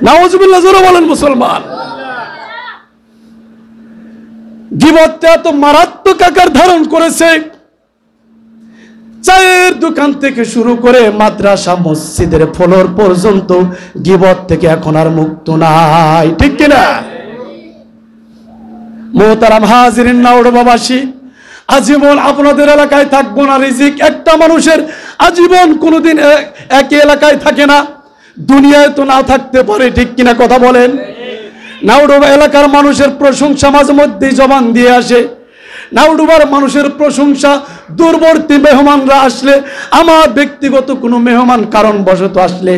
নাউজুবিল্লাহ জোরে বলেন মুসলমান। গীবতটা তো মারাত্মক আকার ধারণ করেছে। চায়ের দোকান থেকে শুরু করে মাদ্রাসা মসজিদের ফ্লোর পর্যন্ত গীবত থেকে এখন আর মুক্ত নাই, ঠিক কিনা? মোহতারাম হাজিরিন নাওডবাবাসী, আজীবন আপনাদের এলাকায় থাকবো না রিজিক। একটা মানুষের আজীবন কোনোদিন একই এলাকায় থাকে না, দুনিয়ায় তো না থাকতে পারে, ঠিক কিনা কথা বলেন? নাওডোবা এলাকার মানুষের প্রশংসা মাঝে মধ্যেই জবান দিয়ে আসে। নাওডোবার মানুষের প্রশংসা দূরবর্তী মেহমানরা আসলে, আমার ব্যক্তিগত কোনো মেহমান কারণবশত আসলে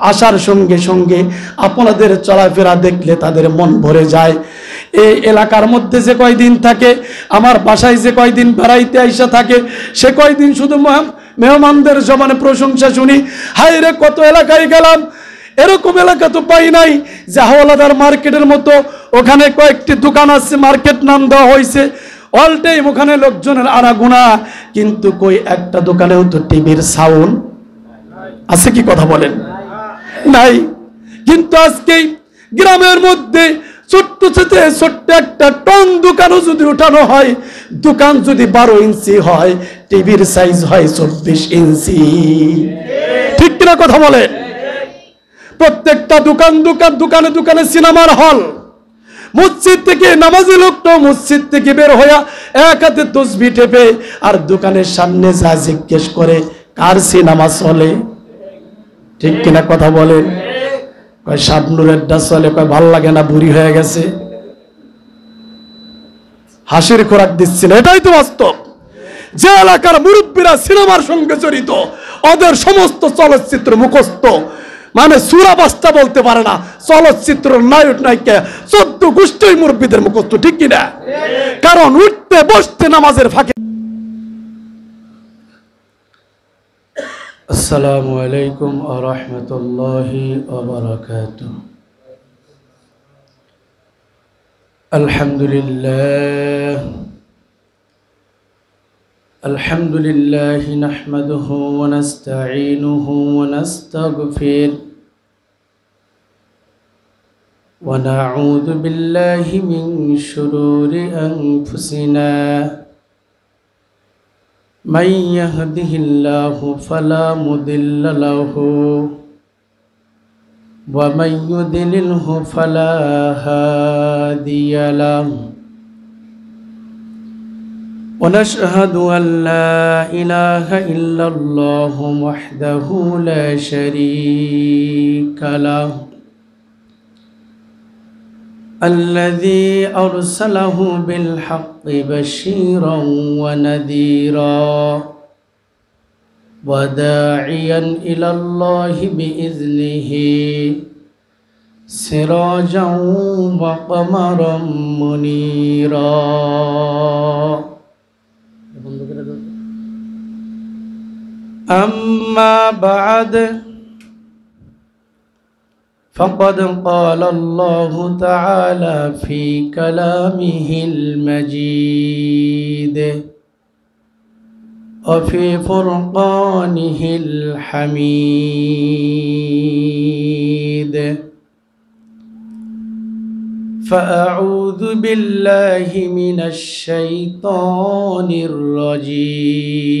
আসার সঙ্গে সঙ্গে আপনাদের চলাফেরা দেখলে তাদের মন ভরে যায়। এই এলাকার মধ্যে যে কয়দিন থাকে, আমার বাসায় যে কয়দিন বেড়াইতে আইসা থাকে, সে কয়দিন শুধু মেহমানদের জবানে প্রশংসা শুনি। হায় রে, কত এলাকায় গেলাম, এরকম এলাকা তো পাই নাই যে হাওলাদার মার্কেটের মতো ওখানে কয়েকটি দোকান আছে, মার্কেট নাম দেওয়া হয়েছে, অল টাইম ওখানে লোকজনের আনাগোনা, কিন্তু কই একটা দোকানেও তো টিভির সাউন্ড আছে, কি কথা বলেন? নাই। কিন্তু আজকে গ্রামের মধ্যে ছোট্ট ছোট্ট ছোট্ট একটা টন দোকানও যদি উঠানো হয়, দোকান যদি 12 ইঞ্চি হয়, টিভির সাইজ হয় 24 ইঞ্চি, ঠিক কিনা কথা বলেন? প্রত্যেকটা দোকানে দোকানে সিনেমার হল। মসজিদ থেকে নামাজি লোকটা মসজিদ থেকে বের হইয়া এক হাতে তসবিহ টেপে আর দোকানের সামনে যা জিজ্ঞেস করে, কার সিনেমা চলে, ঠিক কিনা কথা বলেন? কয় শাবনুরের ডা চলে, কয় ভাল লাগে না, বুড়ি হয়ে গেছে, হাসির খোরাক দিচ্ছে না। এটাই তো বাস্তব। যে এলাকার মুরব্বীরা সিনেমার সঙ্গে জড়িত, ওদের সমস্ত চলচ্চিত্র মুখস্থ, মানে সূরা বাস্তা বলতে পারে না, চলচ্চিত্র নায়ক নায়িকা 14 গোষ্ঠী মুরব্বীদের মুখস্থ, ঠিক কিনা? কারণ উঠতে বসতে নামাজের ফাঁকে। আসসালামু আলাইকুম ওয়া রাহমাতুল্লাহি ওয়া বারাকাতুহু। আলহামদুলিল্লাহ নাহমাদুহু ওয়া নাস্তাঈনুহু ওয়া নাস্তাগফির ওয়া নাউযু বিল্লাহি মিন শুরুরি আনফুসিনা মান ইয়াহদিহিল্লাহু ফালা মুদিল্লা লাহু ওয়া মান ইউদ্লিলহু ফালা হাদিয়া লাহু। ونشهد أن لا إله إلا الله وحده لا شريك له الذي أرسله بالحق بشيرا ونذيرا وداعيا إلى الله بإذنه سراجا وقمرا منيرا. أما بعد فقد قال الله تعالى في كلامه المجيد وفي فرقانه الحميد. فأعوذ بالله من الشيطان الرجيم.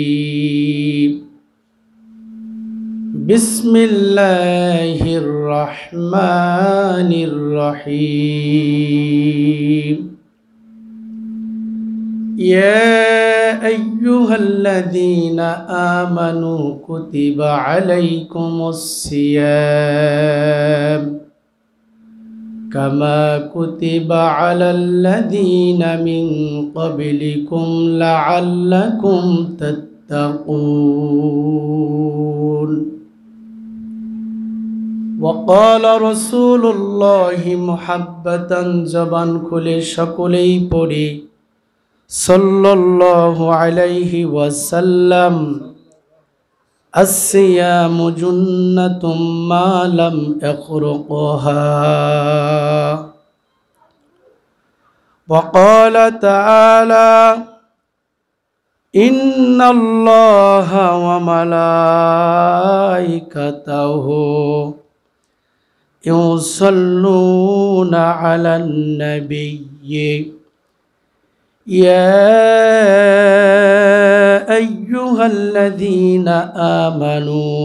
بسم الله الرحمن الرحيم. يا أيها الذين آمنوا كتب عليكم الصيام كما كتب على الذين من قبلكم لعلكم تتقون. وقال رسول الله محبة জবান খুলে সকলেই পড়ি সাল্লাল্লাহু আলাইহি ওয়াসাল্লাম। الصيام جنة ما لم يخرقها. وقال تعالى إن الله وملائكته يصلون على النبي يا أيها الذين آمنوا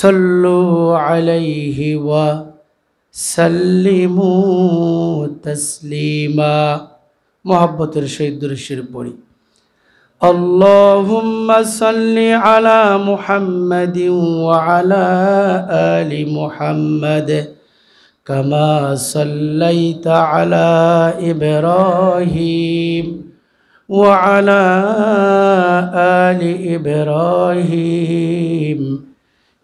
صلوا عليه وسلموا تسليما محبت الشهيد الشربوري اللهم صل على محمد وعلى آل محمد كما صليت على إبراهيم وعلى آل إبراهيم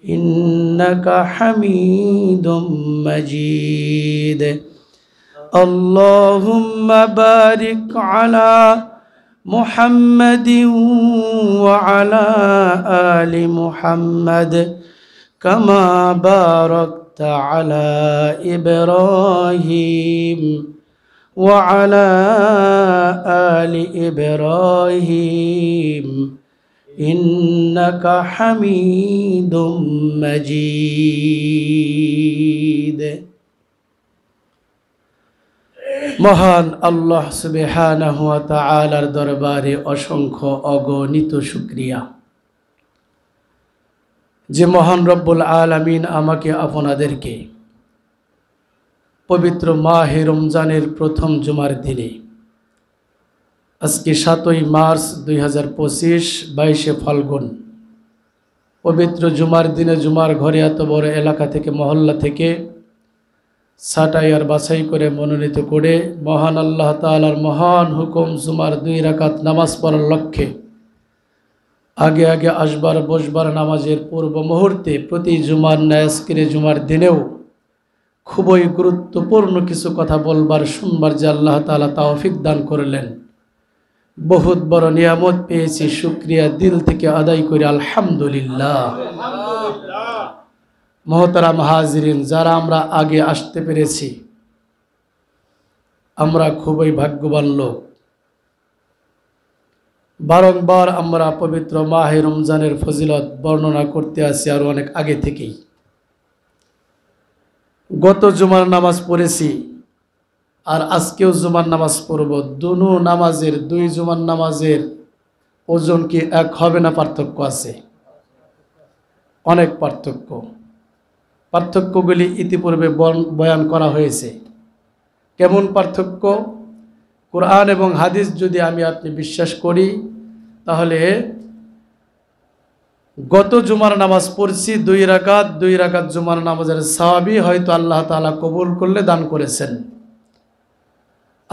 إنك حميد مجيد اللهم بارك على محمد وعلى آل محمد كما باركت على إبراهيم وعلى آل إبراهيم إنك حميد مجيد মহান আল্লাহ সুবহানাহু ওয়া তাআলার দরবারে অসংখ্য অগণিত শুকরিয়া যে মহান রব্বুল আলামিন আমাকে আপনাদেরকে পবিত্র মাহে রমজানের প্রথম জুমার দিনে আজকে 7ই মার্চ 2025 22শে ফাল্গুন পবিত্র জুমার দিনে জুমার ঘরে এত বড় এলাকা থেকে মহল্লা থেকে ছাঁটাই আর বাছাই করে মনোনীত করে মহান আল্লাহ তাআলার মহান হুকুম জুমার 2 রাকাত নামাজ পড়ার লক্ষ্যে আগে আগে আসবার বসবার নামাজের পূর্ব মুহূর্তে প্রতি জুমার ন্যায় আজকের জুমার দিনেও খুবই গুরুত্বপূর্ণ কিছু কথা বলবার শুনবার যে আল্লাহ তাআলা তৌফিক দান করলেন বহুত বড় নিয়ামত পেয়েছি শুকরিয়া দিল থেকে আদায় করি আলহামদুলিল্লাহ মোহতারাম হাজিরিন যারা আমরা আগে আসতে পেরেছি আমরা খুবই ভাগ্যবান লোক বারংবার আমরা পবিত্র মাহে রমজানের ফজিলত বর্ণনা করতে আসি আর অনেক আগে থেকেই গত জুমার নামাজ পড়েছি আর আজকেও জুমার নামাজ পড়ব দুনো নামাজের দুই জুমার নামাজের ওজন কি এক হবে না পার্থক্য আছে অনেক পার্থক্যগুলি ইতিপূর্বে বয়ান করা হয়েছে কেমন পার্থক্য কোরআন এবং হাদিস যদি আমি আপনি বিশ্বাস করি তাহলে গত জুমার নামাজ পড়ছি 2 রাকাত জুমার নামাজের সওয়াবই হয়তো আল্লাহ তাআলা কবুল করলে দান করেছেন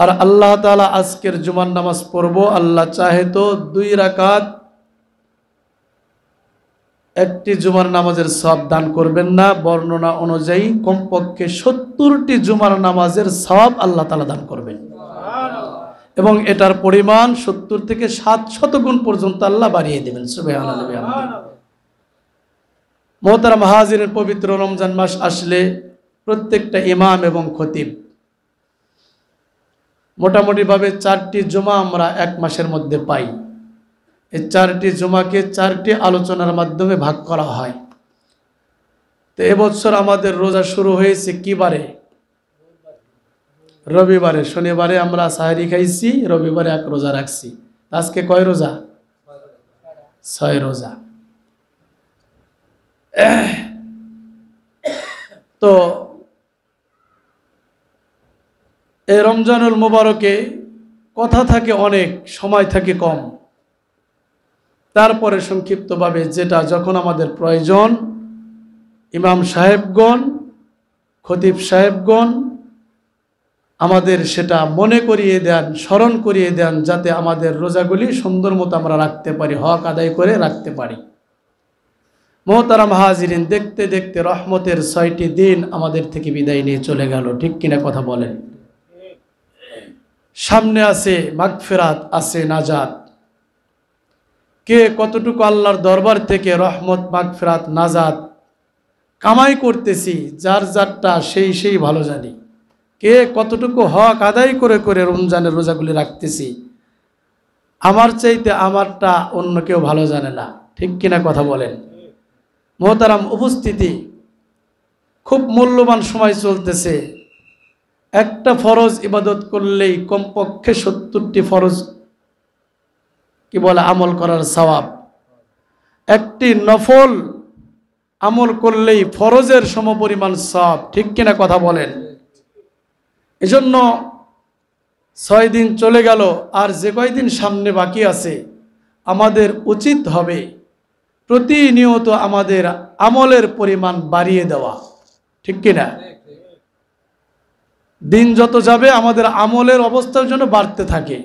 আর আল্লাহ তাআলা আজকের জুমার নামাজ পড়ব আল্লাহ চাহে তো 2 রাকাত একটি জুমার নামাজের সওয়াব দান করবেন না বর্ণনা অনুযায়ী কমপক্ষে 70টি জুমার নামাজের সওয়াব আল্লাহ তাআলা দান করবেন এবং এটার পরিমাণ 70 থেকে 700 গুণ পর্যন্ত আল্লাহ বাড়িয়ে দেবেন সুবহানাল্লাহ বিহামদিহি মোহতারাম হাজিরিন পবিত্র রমজান মাস আসলে প্রত্যেকটা ইমাম এবং খতিব মোটামুটি ভাবে 4টি জুমা আমরা এক মাসের মধ্যে পাই এই 4টি জুমাকে 4টি আলোচনার মাধ্যমে ভাগ করা হয় তো এবছর আমাদের রোজা শুরু হয়েছে কি বারে রবিবারে শনিবারে আমরা সাহরি খাইছি রবিবারে এক রোজা রাখছি আজকে কয় রোজা 6 রোজা তো এই রমজানুল মুবারকে কথা থাকে অনেক সময় থাকে কম তারপরে সংক্ষিপ্তভাবে যেটা যখন আমাদের প্রয়োজন ইমাম সাহেবগণ খতিব সাহেবগণ আমাদের সেটা মনে করিয়ে দেন স্মরণ করিয়ে দেন যাতে আমাদের রোজাগুলি সুন্দর মতো আমরা রাখতে পারি হক আদায় করে রাখতে পারি মোহতারাম হাজিরিন দেখতে দেখতে রহমতের 6টি দিন আমাদের থেকে বিদায় নিয়ে চলে গেল ঠিক কিনা কথা বলেন সামনে আছে মাগফিরাত আছে নাজাত কে কতটুকু আল্লাহর দরবার থেকে রহমত মাগফিরাত নাজাত কামাই করতেছি যার যারটা সেই ভালো জানি কে কতটুকু হক আদায় করে করে রমজানের রোজাগুলি রাখতেছি আমার চাইতে আমারটা অন্য কেউ ভালো জানে না ঠিক কিনা কথা বলেন মোহতারাম উপস্থিতি খুব মূল্যবান সময় চলতেছে। একটা ফরজ ইবাদত করলেই কমপক্ষে 70টি ফরজ কি বলে আমল করার সওয়াব, একটি নফল আমল করলেই ফরজের সমপরিমাণ সওয়াব। ঠিক কিনা কথা বলেন? এজন্য 6 দিন চলে গেল, আর যে কয়দিন সামনে বাকি আছে আমাদের উচিত হবে প্রতিনিয়ত আমাদের আমলের পরিমাণ বাড়িয়ে দেওয়া। ঠিক কিনা? দিন যত যাবে আমাদের আমলের অবস্থার জন্য বাড়তে থাকে।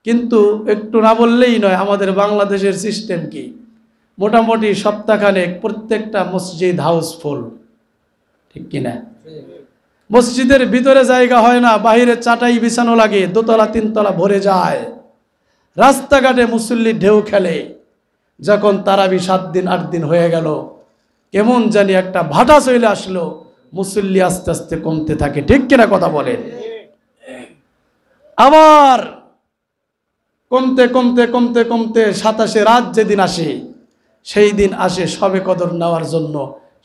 কিন্তু একটু না বললেই নয়, আমাদের বাংলাদেশের সিস্টেম কি, মোটামুটি সপ্তাহখানেক প্রত্যেকটা মসজিদ হাউসফুল। ঠিক কিনা? মসজিদের ভিতরে জায়গা হয় না, বাইরে চাটাই বিছানো লাগে, 2তলা 3তলা ভরে যায়। রাস্তাঘাটে মুসল্লি ঢেউ খেলে। যখন তারাবি 7 দিন 8 দিন হয়ে গেল, কেমন জানি একটা ভাটা চলে আসলো, মুসল্লি আস্তে আস্তে কমতে থাকে। ঠিক কিনা কথা বলেন? আবার কমতে কমতে কমতে কমতে 27 রাত যেদিন আসে, সেই দিন আসে সবে কদর নেওয়ার জন্য,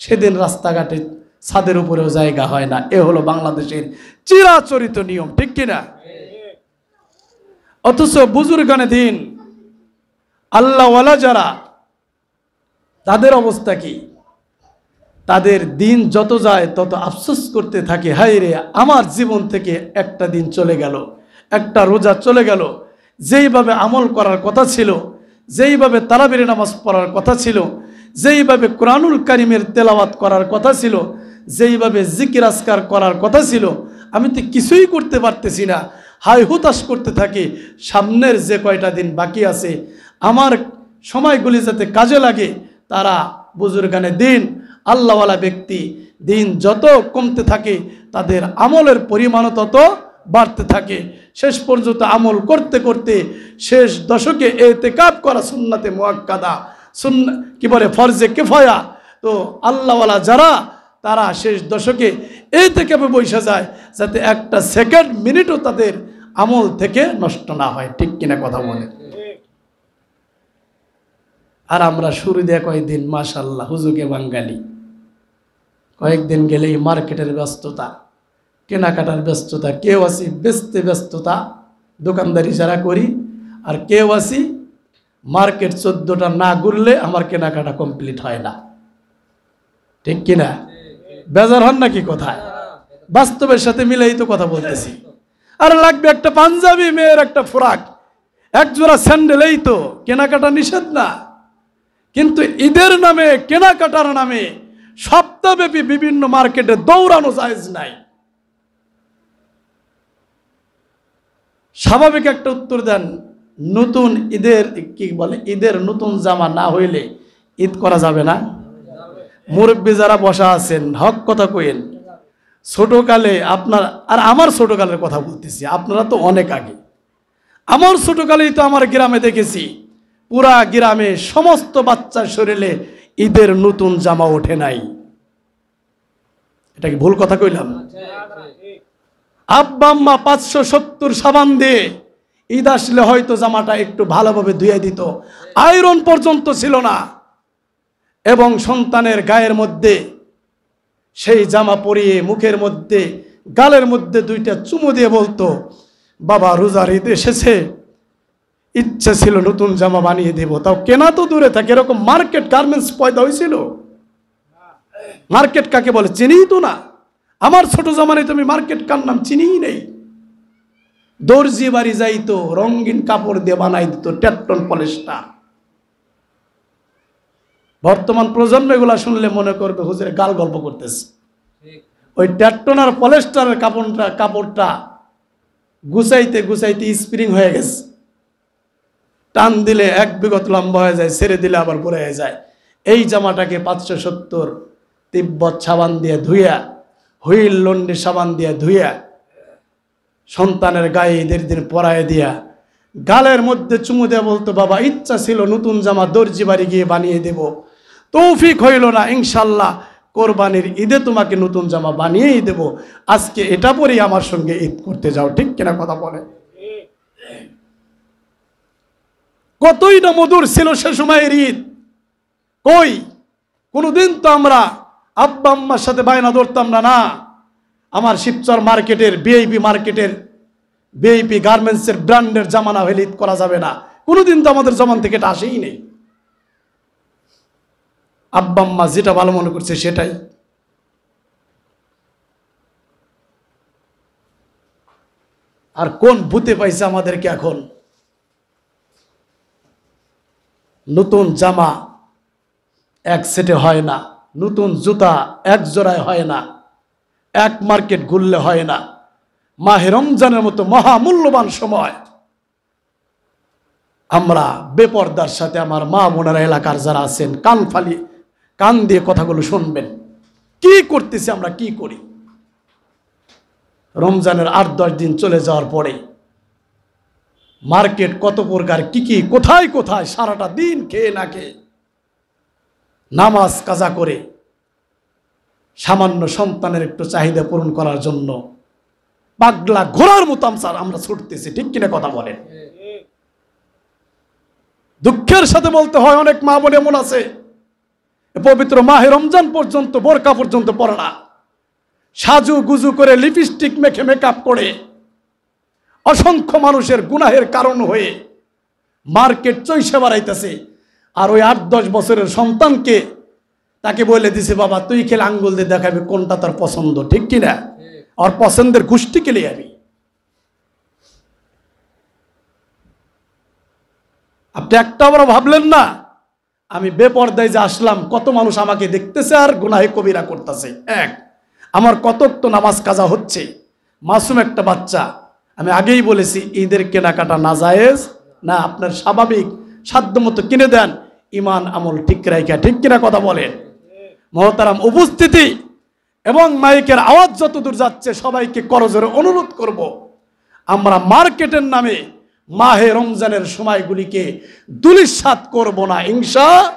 সেদিন রাস্তাঘাটে ছাদের উপরেও জায়গা হয় না। এ হলো বাংলাদেশের চিরাচরিত নিয়ম। ঠিক কিনা? অথচ বুজুর্গানে দিন আল্লাহওয়ালা যারা, তাদের অবস্থা কি? তাদের দিন যত যায় তত আফসোস করতে থাকে, হায় রে আমার জীবন থেকে একটা দিন চলে গেল, একটা রোজা চলে গেল। যেইভাবে আমল করার কথা ছিল, যেইভাবে তারাবির নামাজ পড়ার কথা ছিল, যেইভাবে কোরআনুল কারিমের তেলাওয়াত করার কথা ছিল, যেইভাবে জিকির আজকার করার কথা ছিল, আমি তো কিছুই করতে পারতেছি না। হায় হুতাশ করতে থাকি, সামনের যে কয়টা দিন বাকি আছে আমার সময়গুলি যাতে কাজে লাগে। তারা বুজুর্গানে দিন আল্লাহওয়ালা ব্যক্তি, দিন যত কমতে থাকে তাদের আমলের পরিমাণও তত বাড়তে থাকে। শেষ পর্যন্ত আমল করতে করতে শেষ দশকে ইতিকাফ করা সুন্নাতে মুআক্কাদা, কি বলে ফরজে কিফায়া। তো আল্লাহওয়ালা যারা, তারা শেষ দশকে ইতিকাফে বসে যায়, যাতে একটা সেকেন্ড মিনিটও তাদের আমল থেকে নষ্ট না হয়। ঠিক কিনা কথা বলে? আর আমরা শুরু দেয়া কয়েকদিন মাশাআল্লাহ হুজুকে বাঙালি, কয়েকদিন গেলেই মার্কেটের ব্যস্ততা, কেনাকাটার ব্যস্ততা, কেউ আসি বেচতে ব্যস্ততা, দোকানদারি যারা করি, আর কেউ আসি মার্কেট 14টা না ঘুরলে আমার কেনাকাটা কমপ্লিট হয় না। ঠিক কিনা? বেজার হন নাকি কোথায়? বাস্তবের সাথে মিলেই তো কথা বলতেছি। আর লাগবে একটা পাঞ্জাবি, মেয়ের একটা ফ্রক, এক জোড়া স্যান্ডেল, এই তো কেনাকাটা নিষেধ না। কিন্তু ঈদের নামে, কেনাকাটার নামে সপ্তাহব্যাপী বিভিন্ন মার্কেটে দৌড়ানো জায়েজ নাই। স্বাভাবিক একটা উত্তর দেন, নতুন ঈদের কি বলে, ঈদের নতুন জামা না হইলে ঈদ করা যাবে না? মুরব্বী যারা বসা আছেন হক কথা কইেন। ছোটকালে আপনার আর আমার ছোটকালের কথা বলতেছি, আপনারা তো অনেক আগে। আমার ছোটকালেই তো আমার গ্রামে দেখেছি, পুরা গ্রামে সমস্ত বাচ্চার শরীরে ঈদের নতুন জামা ওঠে নাই। এটা কি ভুল কথা কইলাম? আব্বা আম্মা 570 সাবান দিয়ে ঈদ আসলে হয়তো জামাটা একটু ভালোভাবে ধুয়ে দিত, আয়রন পর্যন্ত ছিল না। এবং সন্তানের গায়ের মধ্যে সেই জামা পরিয়ে মুখের মধ্যে, গালের মধ্যে 2টা চুমু দিয়ে বলতো, বাবা রোজার ঈদ এসেছে, ইচ্ছে ছিল নতুন জামা বানিয়ে দেব। তাও কেনা তো দূরে থাকে, এরকম মার্কেট গার্মেন্টস পয়দা হয়েছিল। মার্কেট কাকে বলে চিনিই তো না। আমার ছোট জামানায় তুমি মার্কেট কার নাম চিনিই নেই। দর্জি বাড়ি যাইতো, রঙিন কাপড় দিয়ে বানাই দিত টেট্টন পলিস্টার। বর্তমান প্রজন্ম এগুলা শুনলে মনে করবে হুজুরে গাল গল্প করতেছে। ওই টেট্টন আর পলিস্টারের কাপড়টা গুছাইতে গুছাইতে স্প্রিং হয়ে গেছে। টান দিলে 1 বিঘত লম্বা হয়ে যায়, ছেড়ে দিলে আবার বড় হয়ে যায়। এই জামাটাকে 570 তিব্বত সাবান দিয়ে ধুইয়া, হুইল লন্ডি সাবান দিয়ে ধুইয়া, সন্তানের গায়ে ঈদের দিন পরায় দিয়া, গালের মধ্যে চুমু দিয়ে বলতো, বাবা ইচ্ছা ছিল নতুন জামা দর্জি বাড়ি গিয়ে বানিয়ে দেব, তৌফিক হইল না, ইনশাল্লাহ কোরবানির ঈদে তোমাকে নতুন জামা বানিয়েই দেব, আজকে এটা পরেই আমার সঙ্গে ঈদ করতে যাও। ঠিক কিনা কথা বলে? কতই না মধুর ছিল সে সময়ের ঈদ। কই কোনদিন তো আমরা আব্বা আম্মার সাথে বায়না ধরতাম না, না আমার শিবচর মার্কেটের ভিআইপি মার্কেটের ভিআইপি গার্মেন্টসের ব্র্যান্ডের জামা না হলে ঈদ করা যাবে না। কোনোদিন তো আমাদের জমান থেকে এটা আসেই নেই। আব্বা আম্মা যেটা ভালো মনে করছে সেটাই। আর কোন ভূতে পাইছে আমাদেরকে এখন? নতুন জামা এক সেটে হয় না, নতুন জুতা এক জোড়ায় হয় না, এক মার্কেট ঘুরলে হয় না। মাহে রমজানের মতো মহামূল্যবান সময় আমরা বেপরদার সাথে, আমার মা বোনেরা এলাকার যারা আছেন কান দিয়ে কথাগুলো শুনবেন, কি করতেছি আমরা, কি করি। রমজানের 8-10 দিন চলে যাওয়ার পরে মার্কেট কত প্রকার, কি কোথায় কোথায় সারাটা দিন খেয়ে না খেয়ে নামাজ কাজা করে সামান্য সন্তানের একটু চাহিদা পূরণ করার জন্য পাগলা ঘোড়ার মতো আমরা ছুটতেছি, ঠিক কিনা কথা বলেন? দুঃখের সাথে বলতে হয় অনেক মা বোন এমন আছে পবিত্র মাহে রমজান পর্যন্ত বোরকা পর্যন্ত পরে না, সাজু গুজু করে লিপস্টিক মেখে মেকআপ করে অসংখ্য মানুষের গুনাহের কারণ হয়ে মার্কেট চইসে বেড়াইতেছে। আর ওই 8-10 বছরের সন্তানকে তাকে বলে দিছে, বাবা তুই খেলে আঙ্গুল দিয়ে দেখাবি কোনটা তোর পছন্দ, ঠিক কিনা? আর পছন্দের গোষ্ঠী খেলে যাবি। আপনি একটা আবার ভাবলেন না আমি বেপরদায় যে আসলাম, কত মানুষ আমাকে দেখতেছে আর গুনাহে কবিরা করতেছে। আমার কতক তো নামাজ কাজা হচ্ছে, মাসুম একটা বাচ্চা। আমি আগেই বলেছি ঈদের কেনাকাটা নাজায়েজ না, আপনার স্বাভাবিক সাধ্য মতো কিনে দেন, ইমান আমল ঠিক রাখা, ঠিক কিনা কথা বলেন? মহতারাম উপস্থিতি এবং মাইকের আওয়াজ যতদূর যাচ্ছে সবাইকে করজোরে অনুরোধ করব, আমরা মার্কেটের নামে মাহে রমজানের সময়গুলিকে দুলিশাত করব না ইনশাআল্লাহ।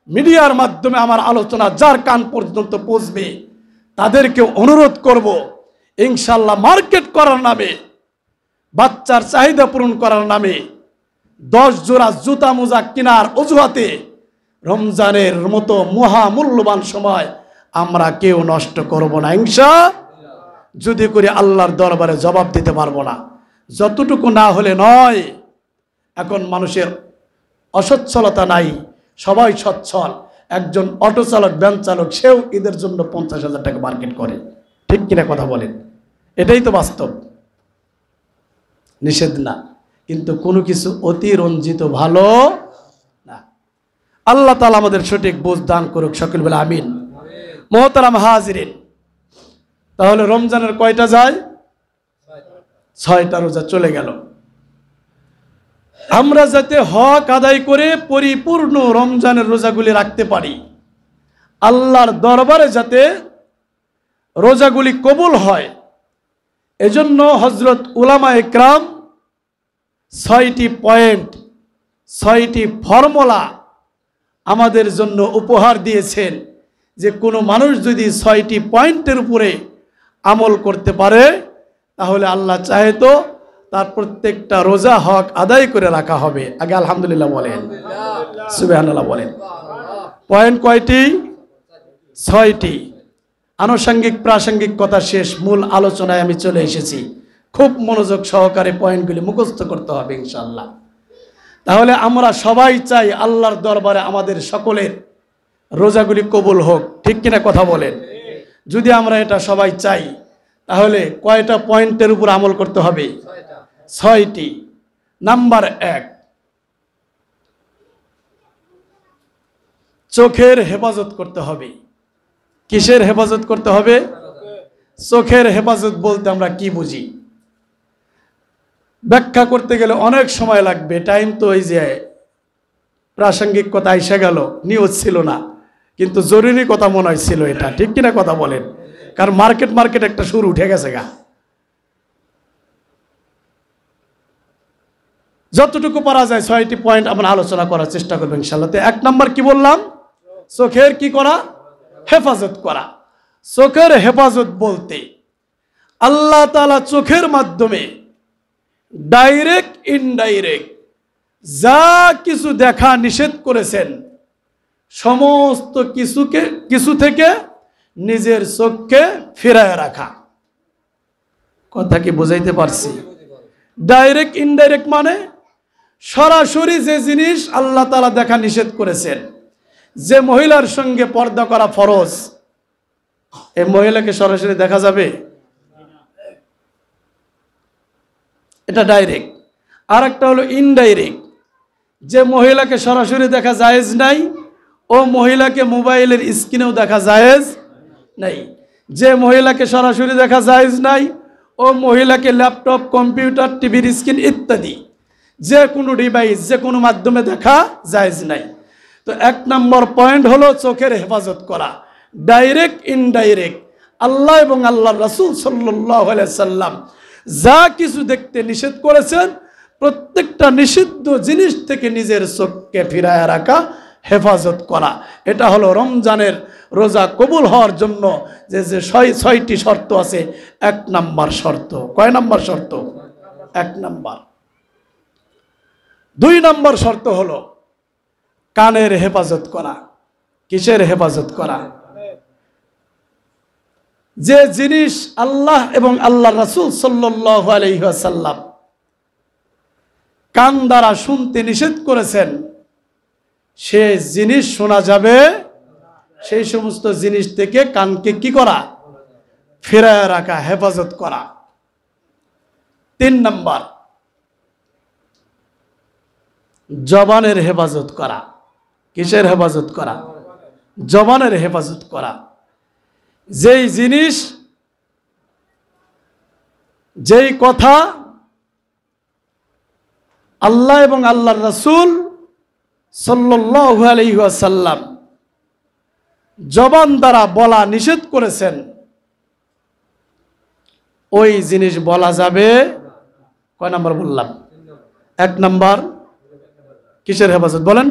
মিডিয়ার মাধ্যমে আমার আলোচনা যার কান পর্যন্ত পৌঁছবে তাদেরকে অনুরোধ করব, ইনশাআল্লাহ মার্কেট করার নামে, বাচ্চার চাহিদা পূরণ করার নামে 10 জোড়া জুতা মোজা কেনার অজুহাতে রমজানের মতো মহামূল্যবান সময় আমরা কেউ নষ্ট করব না ইনশাআল্লাহ। যদি করে আল্লাহর দরবারে জবাব দিতে পারবো না। যতটুকু না হলে নয়, এখন মানুষের অসচ্ছলতা নাই, সবাই সচ্ছল। একজন অটো চালক, ভ্যান চালক, সেও ঈদের জন্য 50,000 টাকা মার্কেট করে, ঠিক কিনা কথা বলেন? এটাই তো বাস্তব, নিষেধ না, কিন্তু কোনো কিছু অতিরঞ্জিত ভালো না। আল্লাহ তাআলা আমাদের সঠিক বোঝ দান করুক, সকল বলে আমিন। মুহতারাম হাজিরিন, তাহলে রমজানের কয়টা যায়? 6টা রোজা চলে গেল। আমরা যাতে হক আদায় করে পরিপূর্ণ রমজানের রোজাগুলি রাখতে পারি, আল্লাহর দরবারে যাতে রোজাগুলি কবুল হয়, এজন্য হযরত উলামায়ে কেরাম 6টি পয়েন্ট, 6টি ফর্মুলা আমাদের জন্য উপহার দিয়েছেন, যে কোনো মানুষ যদি 6টি পয়েন্টের উপরে আমল করতে পারে তাহলে আল্লাহ চাহে তো তার প্রত্যেকটা রোজা হক আদায় করে রাখা হবে। আগে আলহামদুলিল্লাহ বলেন, সুবহানাল্লাহ বলেন। পয়েন্ট কয়টি? 6টি। আনুষঙ্গিক প্রাসঙ্গিক কথা শেষ, মূল আলোচনায় আমি চলে এসেছি। খুব মনোযোগ সহকারে পয়েন্টগুলি মুখস্থ করতে হবে ইনশাআল্লাহ। তাহলে আমরা সবাই চাই আল্লাহর দরবারে আমাদের সকলের রোজাগুলি কবুল হোক, ঠিক কিনা কথা বলেন? যদি আমরা এটা সবাই চাই তাহলে কয়টা পয়েন্টের উপর আমল করতে হবে? 6টি। নাম্বার 1, চোখের হেফাজত করতে হবে। কিসের হেফাজত করতে হবে? চোখের হেফাজত বলতে আমরা কি বুঝি? ব্যাখ্যা করতে গেলে অনেক সময় লাগবে, টাইম তো এই যে প্রাসঙ্গিক কথা এসে গেল, নিউজ ছিল না, কিন্তু জরুরি কথা মনে হয় ছিল এটা, ঠিক কিনা কথা বলেন? কারণ মার্কেট একটা সুর উঠে গেছে গা। যতটুকু পারা যায় 6টি পয়েন্ট আমরা আলোচনা করার চেষ্টা করবো ইনশাআল্লাহ। 1 নাম্বার কি বললাম? চোখের কি করা? হেফাজত করা। চোখের হেফাজত বলতে আল্লাহ তাআলা চোখের মাধ্যমে ডাইরেক্ট ইনডাইরেক্ট যা কিছু দেখা নিষেধ করেছেন সমস্ত কিছু থেকে নিজের চোখকে ফিরায় রাখা। কথা কি বুঝাইতে পারছি? ডাইরেক্ট ইনডাইরেক্ট মানে সরাসরি যে জিনিস আল্লাহ তাআলা দেখা নিষেধ করেছেন, যে মহিলার সঙ্গে পর্দা করা ফরজ, এই মহিলাকে সরাসরি দেখা যাবে, এটা ডাইরেক্ট। আর একটা হলো ইনডাইরেক্ট, যে মহিলাকে সরাসরি দেখা জায়েজ নাই, ও মহিলাকে মোবাইলের স্ক্রিনেও দেখা জায়েজ নাই। যে মহিলাকে সরাসরি দেখা জায়েজ নাই, ও মহিলাকে ল্যাপটপ, কম্পিউটার, টিভির স্ক্রিন ইত্যাদি যে কোনো ডিভাইস, যে কোনো মাধ্যমে দেখা জায়েজ নাই। তো 1 নম্বর পয়েন্ট হলো চোখের হেফাজত করা, ডাইরেক্ট ইনডাইরেক্ট। আল্লাহ এবং আল্লাহর রাসূল সাল্লাল্লাহু আলাইহি সাল্লাম যা কিছু দেখতে নিষেধ করেছেন, প্রত্যেকটা নিষিদ্ধ জিনিস থেকে নিজের চোখকে ফিরায় রাখা, হেফাজত করা। এটা হলো রমজানের রোজা কবুল হওয়ার জন্য যে 6টি শর্ত আছে, 1 নম্বর শর্ত। কয় নম্বর শর্ত? 1 নম্বর। 2 নম্বর শর্ত হলো কানের হেফাজত করা। কিসের হেফাজত করা? যে জিনিস আল্লাহ এবং আল্লাহর রাসূল সাল্লাল্লাহু আলাইহি ওয়াসাল্লাম কান দ্বারা শুনতে নিষেধ করেছেন, সে জিনিস শোনা যাবে, সেই সমস্ত জিনিস থেকে কানকে কি করা? ফিরায় রাখা, হেফাজত করা। 3 নম্বর জবানের হেফাজত করা। কিসের হেফাজত করা? জবানের হেফাজত করা। যেই জিনিস, যেই কথা আল্লাহ এবং আল্লাহর রাসূল সাল্লাল্লাহু আলাইহি ওয়াসাল্লাম জবান দ্বারা বলা নিষেধ করেছেন, ওই জিনিস বলা যাবে। কয় নাম্বার বললাম? 1 নাম্বার কিসের হেফাজত বলেন?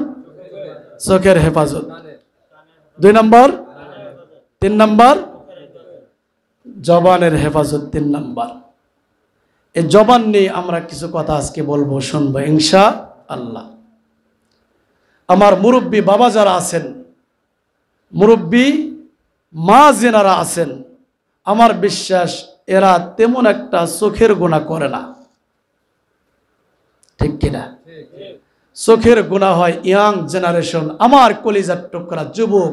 চোখের হেফাজত। 2 নাম্বার, 3 নাম্বার জবানের হেফাজত। 3 নাম্বার। এই জবান নিয়ে আমরা কিছু কথা আজকে বলবো, শুনবো ইনশাআল্লাহ। আমার মুরব্বী বাবা যারা আছেন, মুরব্বী মা যেনারা আছেন, আমার বিশ্বাস এরা তেমন একটা চোখের গুনাহ করে না, ঠিক কিনা? চোখের গুনাহ হয় ইয়াং জেনারেশন, আমার কলিজার টুকরা যুবক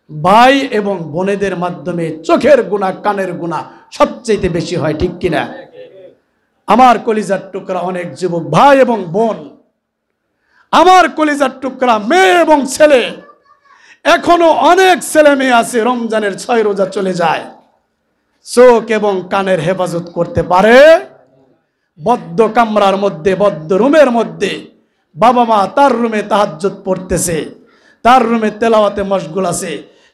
ভাই এবং বোনেদের মাধ্যমে চোখের গুনাহ, কানের গুনাহ সবচেয়ে বেশি হয়, ঠিক কিনা? আমার কলিজার টুকরা অনেক যুবক ভাই এবং বোন, আমার কলিজার টুকরা মেয়ে এবং ছেলে, এখনো অনেক ছেলে মেয়ে আছে রমজানের 6 রোজা চলে যায়, চোখ এবং কানের হেফাজত করতে পারে। বদ্ধ কামরার মধ্যে, বদ্ধ রুমের মধ্যে বাবা মা তার রুমে তাহাজ্জুদ পড়তেছে, তার রুমে তেলাওয়াতে মশগুল আছে,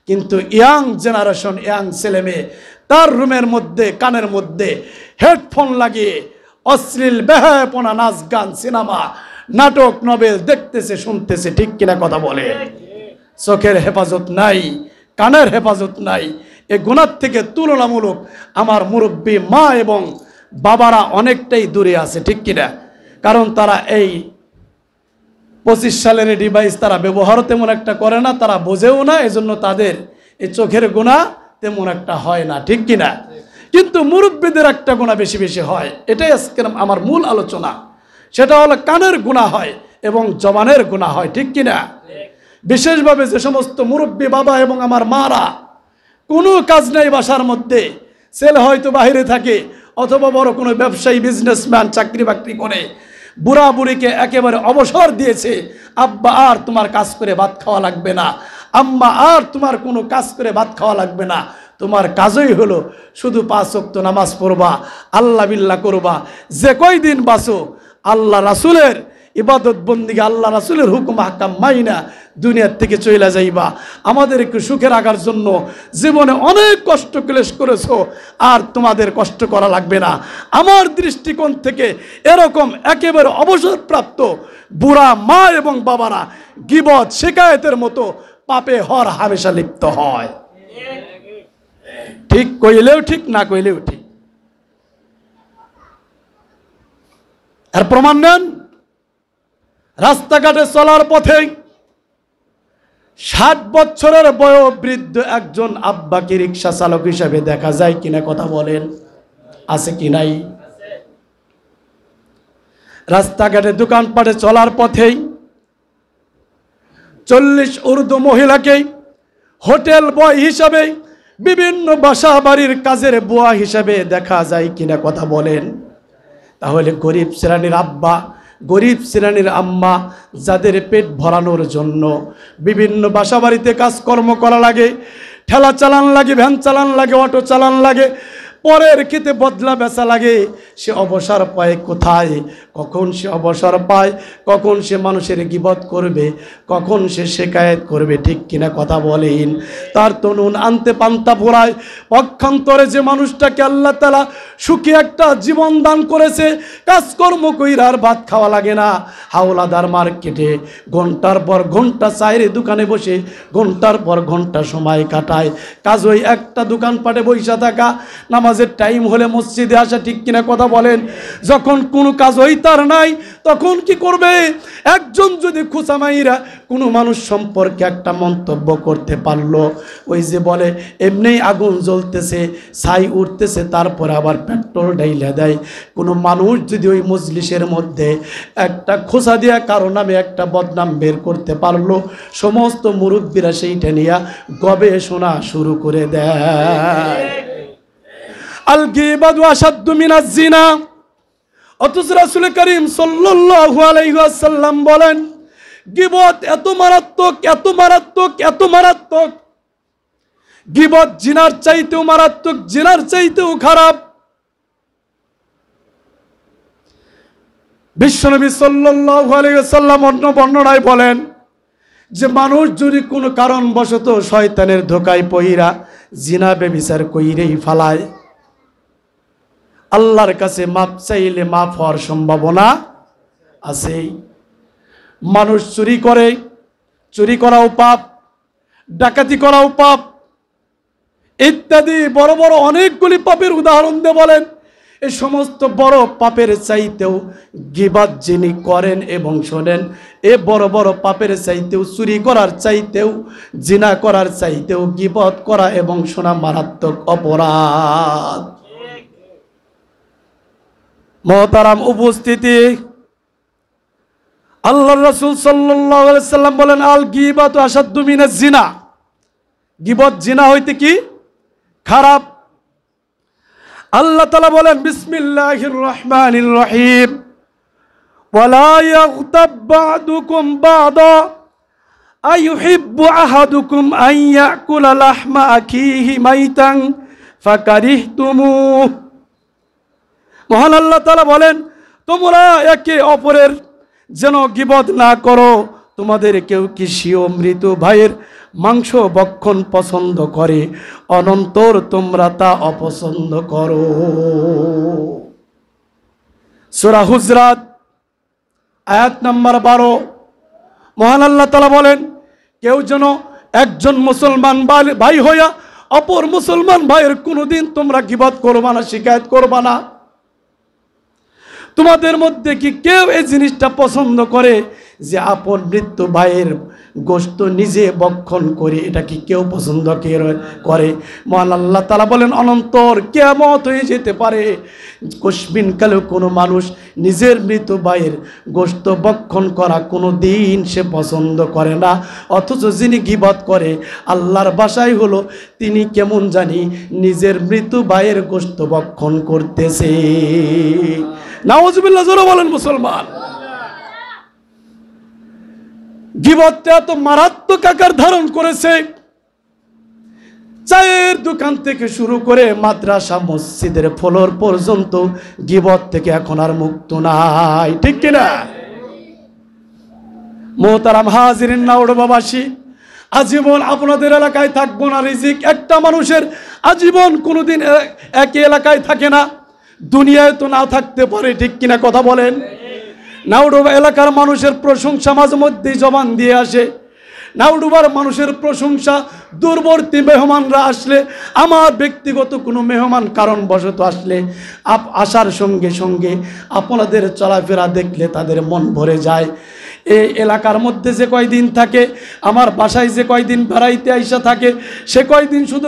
কিন্তু ইয়াং জেনারেশন, ইয়াং ছেলে মেয়ে তার রুমের মধ্যে কানের মধ্যে হেডফোন লাগিয়ে অশ্লীল বেহায়াপনা, নাচ গান, সিনেমা, নাটক, নভেল দেখতেছে, শুনতেছে, ঠিক কিনা কথা বলে? চোখের হেফাজত নাই, কানের হেফাজত নাই। এই গুনাহ থেকে তুলনামূলক আমার মুরব্বী মা এবং বাবারা অনেকটাই দূরে আছে, ঠিক কিনা? কারণ তারা এই 25 সালের ডিভাইস তারা ব্যবহারও তেমন একটা করে না, তারা বোঝেও না, এজন্য তাদের এই চোখের গুনাহ তেমন একটা হয় না, ঠিক কিনা? কিন্তু মুরব্বীদের একটা গুনাহ বেশি বেশি হয়, এটাই আজকে আমার মূল আলোচনা। সেটা হলো কানের গুনাহ হয় এবং জবানের গুনাহ হয়, ঠিক কিনা? বিশেষভাবে যে সমস্ত মুরব্বী বাবা এবং আমার মারা কোনো কাজ নেই বাসার মধ্যে, ছেলে হয়তো বাইরে থাকে অথবা বড় কোনো ব্যবসায়ী, বিজনেসম্যান, চাকরি বাকরি করে, বুড়া বুড়িকে একেবারে অবসর দিয়েছে, আব্বা আর তোমার কাজ করে ভাত খাওয়া লাগবে না, আম্মা আর তোমার কোনো কাজ করে ভাত খাওয়া লাগবে না, তোমার কাজই হলো শুধু 5 ওয়াক্ত নামাজ পড়বা, আল্লাহ বিল্লাহ করবা, যে কয়দিন বাঁচো আল্লাহ রাসূলের ইবাদত বন্দিকে, আল্লাহ রাসূলের হুকুম আহকাম মাইনা দুনিয়ার থেকে চলে যাইবা। আমাদের একটু সুখে রাখার জন্য জীবনে অনেক কষ্ট ক্লেশ করেছো, আর তোমাদের কষ্ট করা লাগবে না। আমার দৃষ্টিকোণ থেকে এরকম একেবারে অবসরপ্রাপ্ত বুড়া মা এবং বাবারা গীবত, শিকায়েতের মতো পাপে হর হামেশা লিপ্ত হয়। ঠিক কইলেও ঠিক, না কইলেও ঠিক। আর প্রমাণ নেন, রাস্তাঘাটে চলার পথে 60 বছরের বয়োবৃদ্ধ একজন আব্বাকে রিক্সা চালক হিসাবে দেখা যায় কিনা কথা বলেন, আছে কি নাই? রাস্তাঘাটে দোকানপাটে চলার পথেই 40 উর্দু মহিলাকে হোটেল বয় হিসাবে, বিভিন্ন বাসা বাড়ির কাজের বুয়া হিসাবে দেখা যায় কিনা কথা বলেন। তাহলে গরিব শ্রেণীর আব্বা, গরিব শ্রেণীর আম্মা, যাদের পেট ভরানোর জন্য বিভিন্ন বাসা বাড়িতে কাজকর্ম করা লাগে, ঠেলা চালান লাগে, ভ্যান চালান লাগে, অটো চালান লাগে, পরের খেতে বদলা বেচা লাগে, সে অবসর পায় কোথায়? কখন সে অবসর পায়? কখন সে মানুষের গীবত করবে? কখন সে শিকায়েত করবে? ঠিক কিনা কথা বলেন। তার তনুন আনতে পান্তা ফোরায়। পক্ষান্তরে যে মানুষটাকে আল্লাহ তাআলা সুখী একটা জীবন দান করেছে, কাজকর্ম কইরা আর ভাত খাওয়া লাগে না, হাওলাদার মার্কেটে ঘন্টার পর ঘন্টা চায়ের দোকানে বসে ঘন্টার পর ঘন্টা সময় কাটায়। কাজ ওই একটা দোকানপাটে বইসা থাকা, নামাজের টাইম হলে মসজিদে আসা, ঠিক কিনা কথা বলেন। যখন কোনো কাজ ওই তার নাই, তখন কি করবে? একজন যদি খুসামাইরা কোনো মানুষ সম্পর্কে একটা মন্তব্য করতে পারলো, ওই যে বলে এমনিই আগুন জ্বলতেছে, ছাই উঠতেছে, তারপরে আবার পেট্রোল ঢাইলা দেয়। কোনো মানুষ যদি ওই মজলিসের মধ্যে একটা খোসা দিয়া কারো নামে একটা বদনাম বের করতে পারলো, সমস্ত মুরব্বীরা সেইটা নিয়ে গবেষণা শুরু করে দেয়। আল গীবাতু আশাদ্দু মিনাজ জিনা। অথচ রাসূল করিম সাল্লাল্লাহু আলাইহি ওয়াসাল্লাম বলেন, গীবত এত মারাত্মক, এত মারাত্মক, এত মারাত্মক, গীবত জিনার চাইতেও মারাত্মক, জিনার চাইতেও খারাপ। বিশ্বনবী সাল্লাল্লাহু আলাইহি ওয়াসাল্লাম অন্য বর্ণনায় বলেন যে মানুষ যদি কোনো কারণবশত শয়তানের ধোকায় পইরা জিনা ব্যভিচার কইরেই ফালায়, আল্লাহর কাছে মাপ চাইলে মাপ হওয়ার সম্ভাবনা আছে। মানুষ চুরি করে, চুরি করাও পাপ, ডাকাতি করাও পাপ, ইত্যাদি বড় বড় অনেকগুলি পাপের উদাহরণ দিয়ে বলেন, এই সমস্ত বড় পাপের চাইতেও গীবত যিনি করেন এবং শোনেন, এ বড় বড় পাপের চাইতেও, চুরি করার চাইতেও, জিনা করার চাইতেও গীবত করা এবং শোনা মারাত্মক অপরাধ। মোহতারাম উপস্থিতি, আল্লাহর রাসূল সাল্লাল্লাহু আলাইহি সাল্লাম বলেন, আল গীবাতু আশাদ্দু মিনাজ জিনা। গীবত জিনা হইতে কি খারাপ। আল্লাহ তাআলা বলেন, বিসমিল্লাহির রহমানির রহিম, ওয়ালা ইয়াগতাব বা'দুকুম বা'দা আইয়ুহিব্বু আহাদুকুম আন ইয়াকুলা লাহমা আখিহি মাইতান ফাকারিহতুমুহ। মহান আল্লাহ তাআলা বলেন, তোমরা একে অপরের যেন গীবত না করো। তোমাদের কেউ কি স্বীয় মৃত ভাইয়ের মাংস ভক্ষণ পছন্দ করে, অনন্তর তোমরা তা অপছন্দ করো। সূরা হুজরাত আয়াত নাম্বার 12। মহান আল্লাহ তাআলা বলেন, কেউ যেন একজন মুসলমান ভাই হইয়া অপর মুসলমান ভাইয়ের কোনোদিন তোমরা গীবত করবা না, শিকায়েত করবা না। তোমাদের মধ্যে কি কেউ এই জিনিসটা পছন্দ করে যে আপন মৃত্যু ভাইয়ের গোশত নিজে ভক্ষণ করে? এটা কি কেউ পছন্দ করে? মহান আল্লাহ তাআলা বলেন, অনন্তর কিয়ামত হয়ে যেতে পারে, কসমিন কালেও কোনো মানুষ নিজের মৃত ভাইয়ের গোশত ভক্ষণ করা কোনো দিন সে পছন্দ করে না। অথচ যিনি গীবত করে, আল্লাহর ভাষায় হলো তিনি কেমন জানি নিজের মৃত ভাইয়ের গোশত ভক্ষণ করতেছে। নাউজুবিল্লাহ, জোরে বলেন মুসলমান। গীবতটা এত মারাত্মক আকার ধারণ করেছে, চায়ের দোকান থেকে শুরু করে মাদ্রাসা মসজিদের ফ্লোর পর্যন্ত গীবত থেকে এখন আর মুক্ত নাই, ঠিক কিনা? মোহতারাম হাজিরিন নাওড়বাসী, আজীবন আপনাদের এলাকায় থাকবো না রিজিক। একটা মানুষের আজীবন কোনোদিন একই এলাকায় থাকে না, দুনিয়ায় তো না থাকতে পারে, ঠিক কিনা কথা বলেন? নাওডুবা এলাকার মানুষের প্রশংসা মাঝে মধ্যেই জবান দিয়ে আসে। নাওডুবার মানুষের প্রশংসা, দূরবর্তী মেহমানরা আসলে, আমার ব্যক্তিগত কোনো মেহমান কারণবশত আসলে, আসার সঙ্গে সঙ্গে আপনাদের চলাফেরা দেখলে তাদের মন ভরে যায়। এই এলাকার মধ্যে যে কয়দিন থাকে, আমার বাসায় যে কয়দিন বেড়াইতে আইসা থাকে, সে কয়দিন শুধু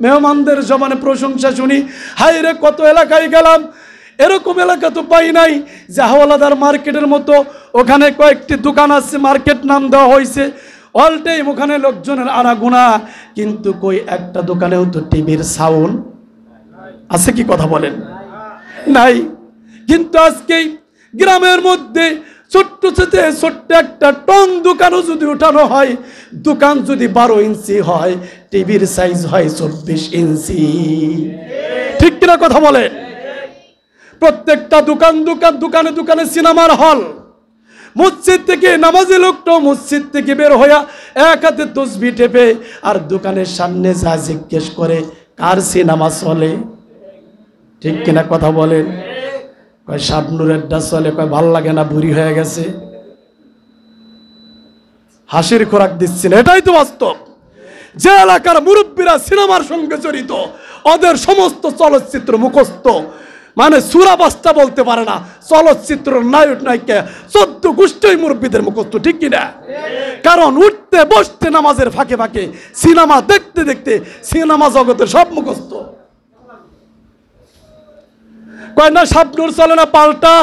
মেহমানদের জবানে প্রশংসা শুনি। হায় রে, কত এলাকায় গেলাম, এরকম এলাকা তো পাই নাই যে হাওলাদার মার্কেটের মতো ওখানে কয়েকটি দোকান আছে, মার্কেট নাম দেওয়া হয়েছে, অল টাইম ওখানে লোকজনের আনাগোনা, কিন্তু কই একটা দোকানেও তো টিভির সাউন্ড আছে কি? কথা বলেন, নাই। কিন্তু আজকে গ্রামের মধ্যে ছোট্ট একটা টং দোকানও যদি উঠানো হয়, দোকান যদি 12 ইঞ্চি হয়, টিভির সাইজ হয় 24 ইঞ্চি। ঠিক কিনা কথা বলেন? প্রত্যেকটা দোকানে দোকানে সিনেমার হল। মসজিদ থেকে নামাজি লোকটাও মসজিদ থেকে বের হইয়া এক হাতে তসবিহ টেপে আর দোকানের সামনে যা জিজ্ঞেস করে, কার সিনেমা চলে? ঠিক কিনা কথা বলেন? কয় শাবনুরের ডা চলে, কয় ভাল লাগে না, বুড়ি হয়ে গেছে, হাসির খোরাক দিচ্ছি না। এটাই তো বাস্তব। যে এলাকার মুরব্বীরা সিনেমার সঙ্গে জড়িত, ওদের সমস্ত চলচ্চিত্র মুখস্থ, মানে সূরা বাস্তা বলতে পারে না, চলচ্চিত্র নায়ক নায়িকা 14 গোষ্ঠী মুরব্বীদের মুখস্থ। ঠিক কিনা? কারণ উঠতে বসতে নামাজের ফাঁকে ফাঁকে সিনেমা দেখতে দেখতে সিনেমা জগতের সব মুখস্থ। কয় না শাবনুর চলে না, পাল্টা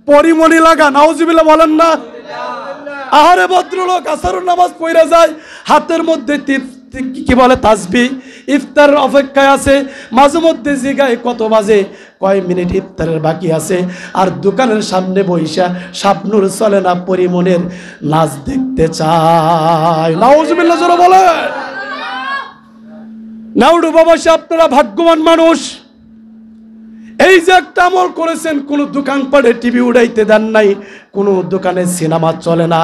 পরিমণি লাগা, নাউজুবিল্লাহ বলেন না। আহারে ভদ্রলোক আসরের নামাজ পড়ে যায়, হাতের মধ্যে কি বলে তাসবিহ, ইফতারের অপেক্ষায় আছে, মাঝে মধ্যে জিগায় কত বাজে, কয় মিনিট ইফতারের বাকি আছে, আর দোকানের সামনে বইসা শাবনুর চলে না পরিমণের নাচ দেখতে চায়। নাউজুবিল্লাহ জোরে বলে। নাউডু বাবা, আপনারা ভাগ্যবান মানুষ। এই যে একটা আমল করেছেন, কোনো দোকানপাটে টিভি উড়াইতে দেন নাই, কোনো দোকানে সিনেমা চলে না।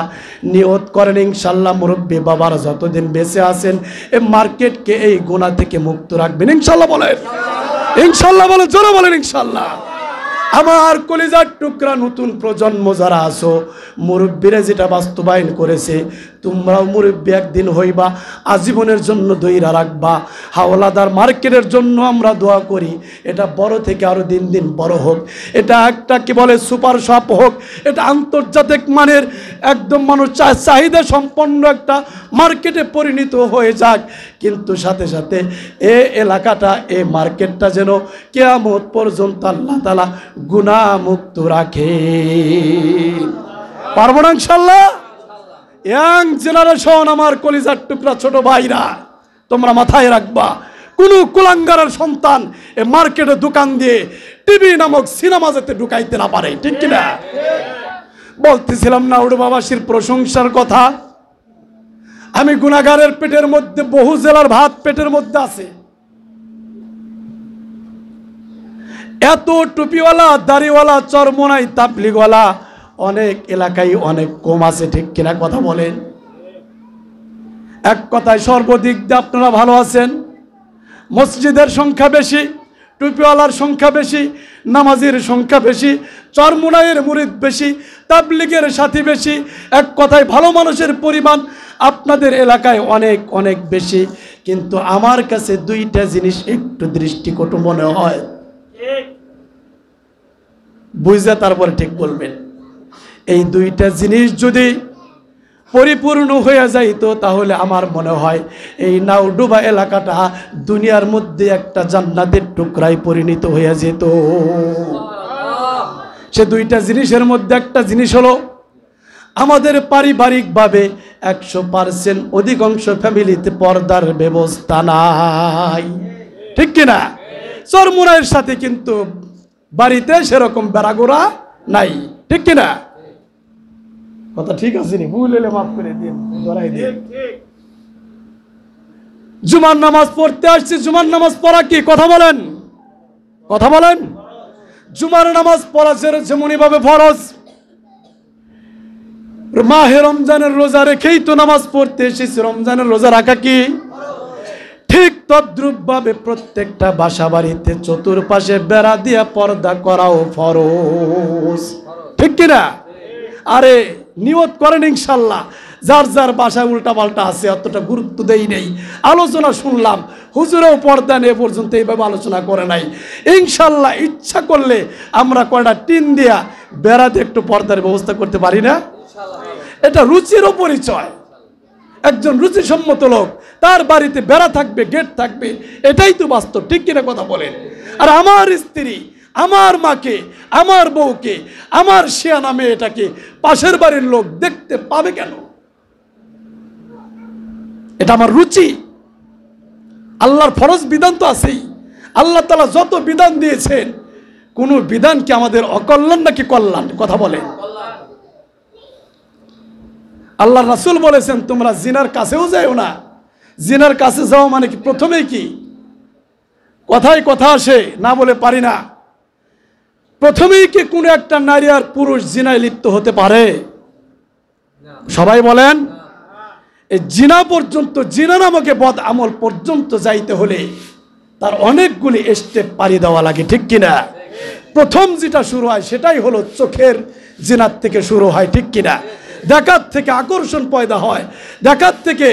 নিয়ত করেন ইনশাল্লাহ মুরব্বী বাবার যতদিন বেঁচে আছেন এই মার্কেটকে এই গুনাহ থেকে মুক্ত রাখবেন। ইনশাল্লাহ বলেন, ইনশাল্লাহ বলেন, জোরে বলেন ইনশাল্লাহ। আমার কলিজার টুকরা নতুন প্রজন্ম যারা আছো, মুরব্বীরা যেটা বাস্তবায়ন করেছে, তোমরাও মুরব্বী একদিন হইবা, আজীবনের জন্য দইরা রাখবা। হাওলাদার মার্কেটের জন্য আমরা দোয়া করি, এটা বড় থেকে আরো দিন দিন বড় হোক, এটা একটা কি বলে সুপার শপ হোক, এটা আন্তর্জাতিক মানের একদম মানুষ চাহিদা সম্পন্ন একটা মার্কেটে পরিণত হয়ে যাক। কিন্তু সাথে সাথে এ এলাকাটা, এ মার্কেটটা যেন কিয়ামত পর্যন্ত আল্লাহ তাআলা গুনাহ মুক্ত রাখে। পারবো না ইনশাআল্লাহ? ইয়াং জেনারেশন, আমার কলিজার টুকরা ছোট ভাইরা, তোমরা মাথায় রাখবা, কোন কুলাঙ্গারের সন্তান এ মার্কেটে দোকান দিয়ে টিভি নামক সিনেমা যাতে ঢুকাইতে না পারে। ঠিক কিনা? বলতেছিলাম নাউডু বাবাসীর প্রশংসার কথা। আমি গুনাহগারের পেটের মধ্যে বহু জেলার ভাত পেটের মধ্যে আছে। এত টুপিওয়ালা, দাড়িওয়ালা, চরমোনাই, তাবলিগওয়ালা অনেক এলাকায় অনেক কম আছে। ঠিক কিনা কথা বলেন? এক কথায় সর্বদিক দিয়ে আপনারা ভালো আছেন। মসজিদের সংখ্যা বেশি, টুপিওয়ালার সংখ্যা বেশি, নামাজির সংখ্যা বেশি, চরমোনাইয়ের মুরিদ বেশি, তাবলিগের সাথী বেশি। এক কথায় ভালো মানুষের পরিমাণ আপনাদের এলাকায় অনেক অনেক বেশি। কিন্তু আমার কাছে দুইটা জিনিস একটু দৃষ্টিকটু মনে হয়, বুঝে তারপরে ঠিক বলবেন। এই দুইটা জিনিস যদি পরিপূর্ণ হয়ে যাইতো তাহলে আমার মনে হয় এই নাউডুবা এলাকাটা দুনিয়ার মধ্যে একটা জান্নাতের টুকরায় পরিণত হয়ে যেত। সে দুইটা জিনিসের মধ্যে একটা জিনিস হলো, আমাদের পারিবারিকভাবে 100% অধিকাংশ ফ্যামিলিতে পর্দার ব্যবস্থা নাই। ঠিক কিনা? চরমোনাইয়ের সাথে কিন্তু বাড়িতে সেরকম বেড়াগোড়া নাই। ঠিক কিনা কথা? ঠিক আছে নি? ভুল হলে মাফ করে দিন, ধরাই দিন। জুমার নামাজ পড়তে আসছি। জুমার নামাজ পড়া কি? কথা বলেন, কথা বলেন। জুমার নামাজ পড়া যেমনই ভাবে ফরজ, মাহে রমজানের রোজা রেখেই তো নামাজ পড়তে এসেছি। রমজানের রোজা রাখা কি? ঠিক তদ্রুপ ভাবে প্রত্যেকটা বাসা বাড়িতে চতুর্পাশে বেড়া দিয়া পর্দা করাও ফরজ। ঠিক কিনা? আরে নিয়ত করেন ইনশাল্লাহ যার যার বাসায় উল্টা পাল্টা আছে, অতটা গুরুত্ব দেই নেই। আলোচনা শুনলাম, হুজুরেও পর্দা নিয়ে পর্যন্ত এইভাবে আলোচনা করে নাই। ইনশাল্লাহ ইচ্ছা করলে আমরা কয়টা টিন দিয়া বেড়াতে একটু পর্দার ব্যবস্থা করতে পারি না? এটা রুচিরও পরিচয়। একজন রুচিসম্মত লোক, তার বাড়িতে বেড়া থাকবে, গেট থাকবে, এটাই তো বাস্তব, ঠিক কিনা কথা বলেন? আর আমার স্ত্রী, আমার মাকে, আমার বউকে, আমার শিয়ানা মেয়েটাকে পাশের বাড়ির লোক দেখতে পাবে কেন? এটা আমার রুচি। আল্লাহর ফরজ বিধান তো আছেই। আল্লাহ তাআলা যত বিধান দিয়েছেন, কোন বিধান কি আমাদের অকল্যাণ নাকি কল্যাণ? কথা বলে। আল্লাহ রাসূল বলেছেন তোমরা জিনার কাছেও যাও না। জিনার কাছে যাওয়া মানে কি প্রথমেই কি কথায় কথা আসে, না বলে পারি না। প্রথমেই কি কোনো একটা নারী আর পুরুষ জিনায় লিপ্ত হতে পারে? সবাই বলেন। এই জিনা পর্যন্ত, জিনা নামকে বদ আমল পর্যন্ত যাইতে হলে তার অনেকগুলি স্টেপ পাড়ি দেওয়া লাগে, ঠিক কিনা? প্রথম যেটা শুরু হয় সেটাই হলো চোখের জিনার থেকে শুরু হয়, ঠিক কিনা? দেখার থেকে আকর্ষণ পয়দা হয়, দেখার থেকে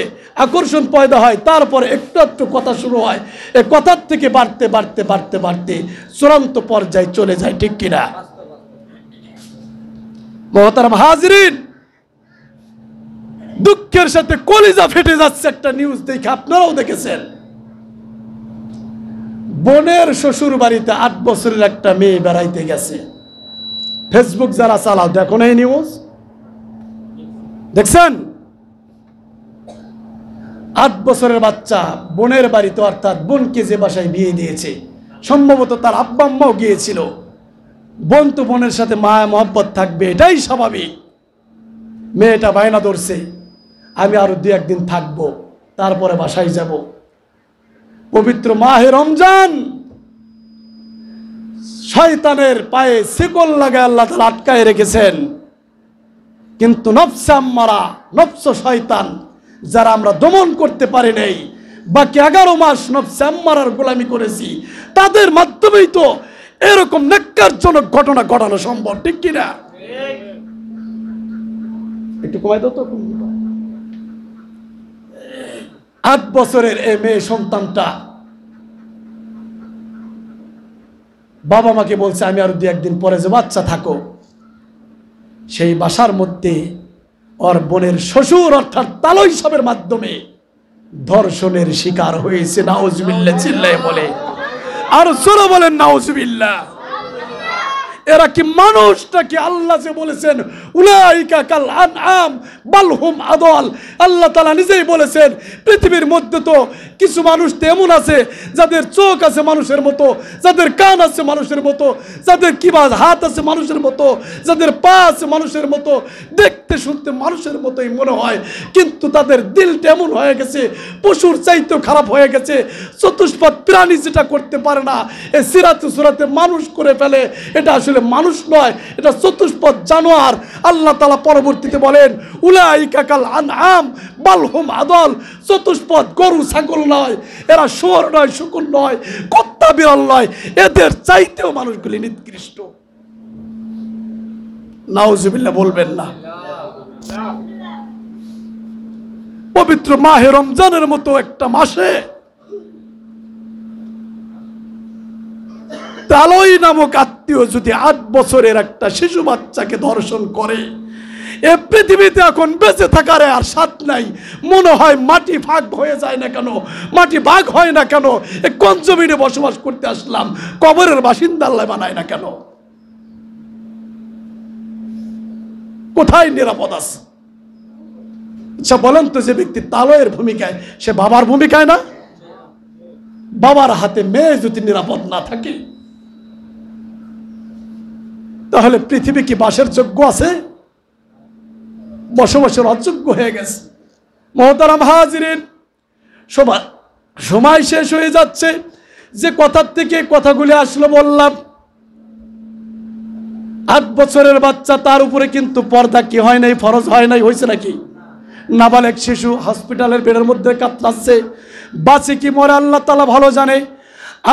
আকর্ষণ পয়দা হয়, তারপরে একটু একটু কথা শুরু হয়, এই কথার থেকে বাড়তে বাড়তে বাড়তে বাড়তে চূড়ান্ত পর্যায়ে চলে যায়, ঠিক কিনা? মুহতারাম হাজিরিন, দুঃখের সাথে কলিজা ফেটে যাচ্ছে একটা নিউজ দেখে, আপনারাও দেখেছেন। বোনের শ্বশুর বাড়িতে 8 বছরের একটা মেয়ে বেড়াইতে গেছে। ফেসবুক যারা চালাও দেখো না এই নিউজ, দেখছেন? 8 বছরের বাচ্চা বোনের বাড়িতে, অর্থাৎ বোনকে যে বাসায় বিয়ে দিয়েছে, সম্ভবত তার আব্বা আম্মাও গিয়েছিল। বোন তো বোনের সাথে মায়া মহব্বত থাকবে, এটাই স্বাভাবিক। মেয়েটা বায়না ধরছে, আমি আরো 2-1 দিন থাকবো, তারপরে বাসায় যাব। পবিত্র মাহে রমজান, শয়তানের পায়ে শিকল লাগায় আল্লাহ তাআলা আটকায় রেখেছেন। কিন্তু নফসে আম্মারা, নফস শয়তান যারা আমরা দমন করতে পারি নাই, বাকি 11 মাস নফসে আম্মারার গোলামি করেছি, তাদের মাধ্যমেই তো এরকম নেক্কারজনক ঘটনা ঘটানো সম্ভব, ঠিক কিনা? একটু কমাই দাও তো। 8 বছরের এই মেয়ে সন্তানটা বাবা মাকে বলছে আমি আরো 2-1 দিন পরে যে বাচ্চা থাকো। সেই বাসার মধ্যে ওর বোনের শ্বশুর অর্থাৎ তালই সাহেবের মাধ্যমে ধর্ষণের শিকার হয়েছে। নাউজুবিল্লাহ চিল্লায়ে বলে, আর জোরে বলেন নাউজুবিল্লাহ। এরা কি মানুষ নাকি? আল্লাহ যে বলেছেন উলাইকা কাল আনআম বাল হুম আদাল, আল্লাহ তাআলা নিজেই বলেছেন পৃথিবীর মধ্যে তো কিছু মানুষ তেমন আছে যাদের চোখ আছে মানুষের মতো, যাদের কান আছে মানুষের মতো, যাদের কিবা হাত আছে মানুষের মতো, যাদের পা আছে মানুষের মতো, দেখতে শুনতে মানুষের মতোই মনে হয়, কিন্তু তাদের দিলটা এমন হয়ে গেছে পশুর চাইতেও খারাপ হয়ে গেছে। চতুষ্পদ প্রাণী যেটা করতে পারে না, এই সিরাতে সুরাতে মানুষ করে ফেলে। এটা আসলে মানুষ নয়, এটা চতুষ্পদ জানোয়ার। আল্লাহ তাআলা পরবর্তীতে বলেন উলাইকা কাল আনআম বাল হুম আদাল, চতুষ্পদ গরু ছাগল নয়, এরা শুয়োর নয়, শূকর নয়, কুত্তা বিড়াল নয়, এদের চাইতেও মানুষগুলি নিকৃষ্ট। নাউজুবিল্লাহ বলবেন না। পবিত্র মাহে রমজানের মতো একটা মাসে তালই নামক আত্মীয় যদি 8 বছরের একটা শিশু বাচ্চাকে ধর্ষণ করে, এ পৃথিবীতে এখন বেঁচে থাকার আর স্বাদ নাই। মনে হয় মাটি ভাগ হয়ে যায় না কেন, মাটি ভাগ হয় না কেন, কোন জমিনে বসবাস করতে আসলাম, কবরের বাসিন্দা আল্লাহ বানায় না কেন? কোথায় নিরাপদ আছে? আচ্ছা বলেন তো, যে ব্যক্তি তালয়ের ভূমিকায়, সে বাবার ভূমিকায় না? বাবার হাতে মেয়ে যদি নিরাপদ না থাকে, তাহলে পৃথিবী কি বাসের যোগ্য আছে? বসবাসের অযোগ্য হয়ে গেছে। মুহতারাম হাজিরিন, সময় শেষ হয়ে যাচ্ছে। যে কথার থেকে কথাগুলি আসলো বললাম, 8 বছরের বাচ্চা, তার উপরে কিন্তু পর্দা কি হয় নাই, ফরজ হয় নাই, হয়েছে নাকি? নাবালেক শিশু হসপিটালের বেডের মধ্যে কাতরাচ্ছে, বাঁচে কি মরে আল্লাহ তাআলা ভালো জানে।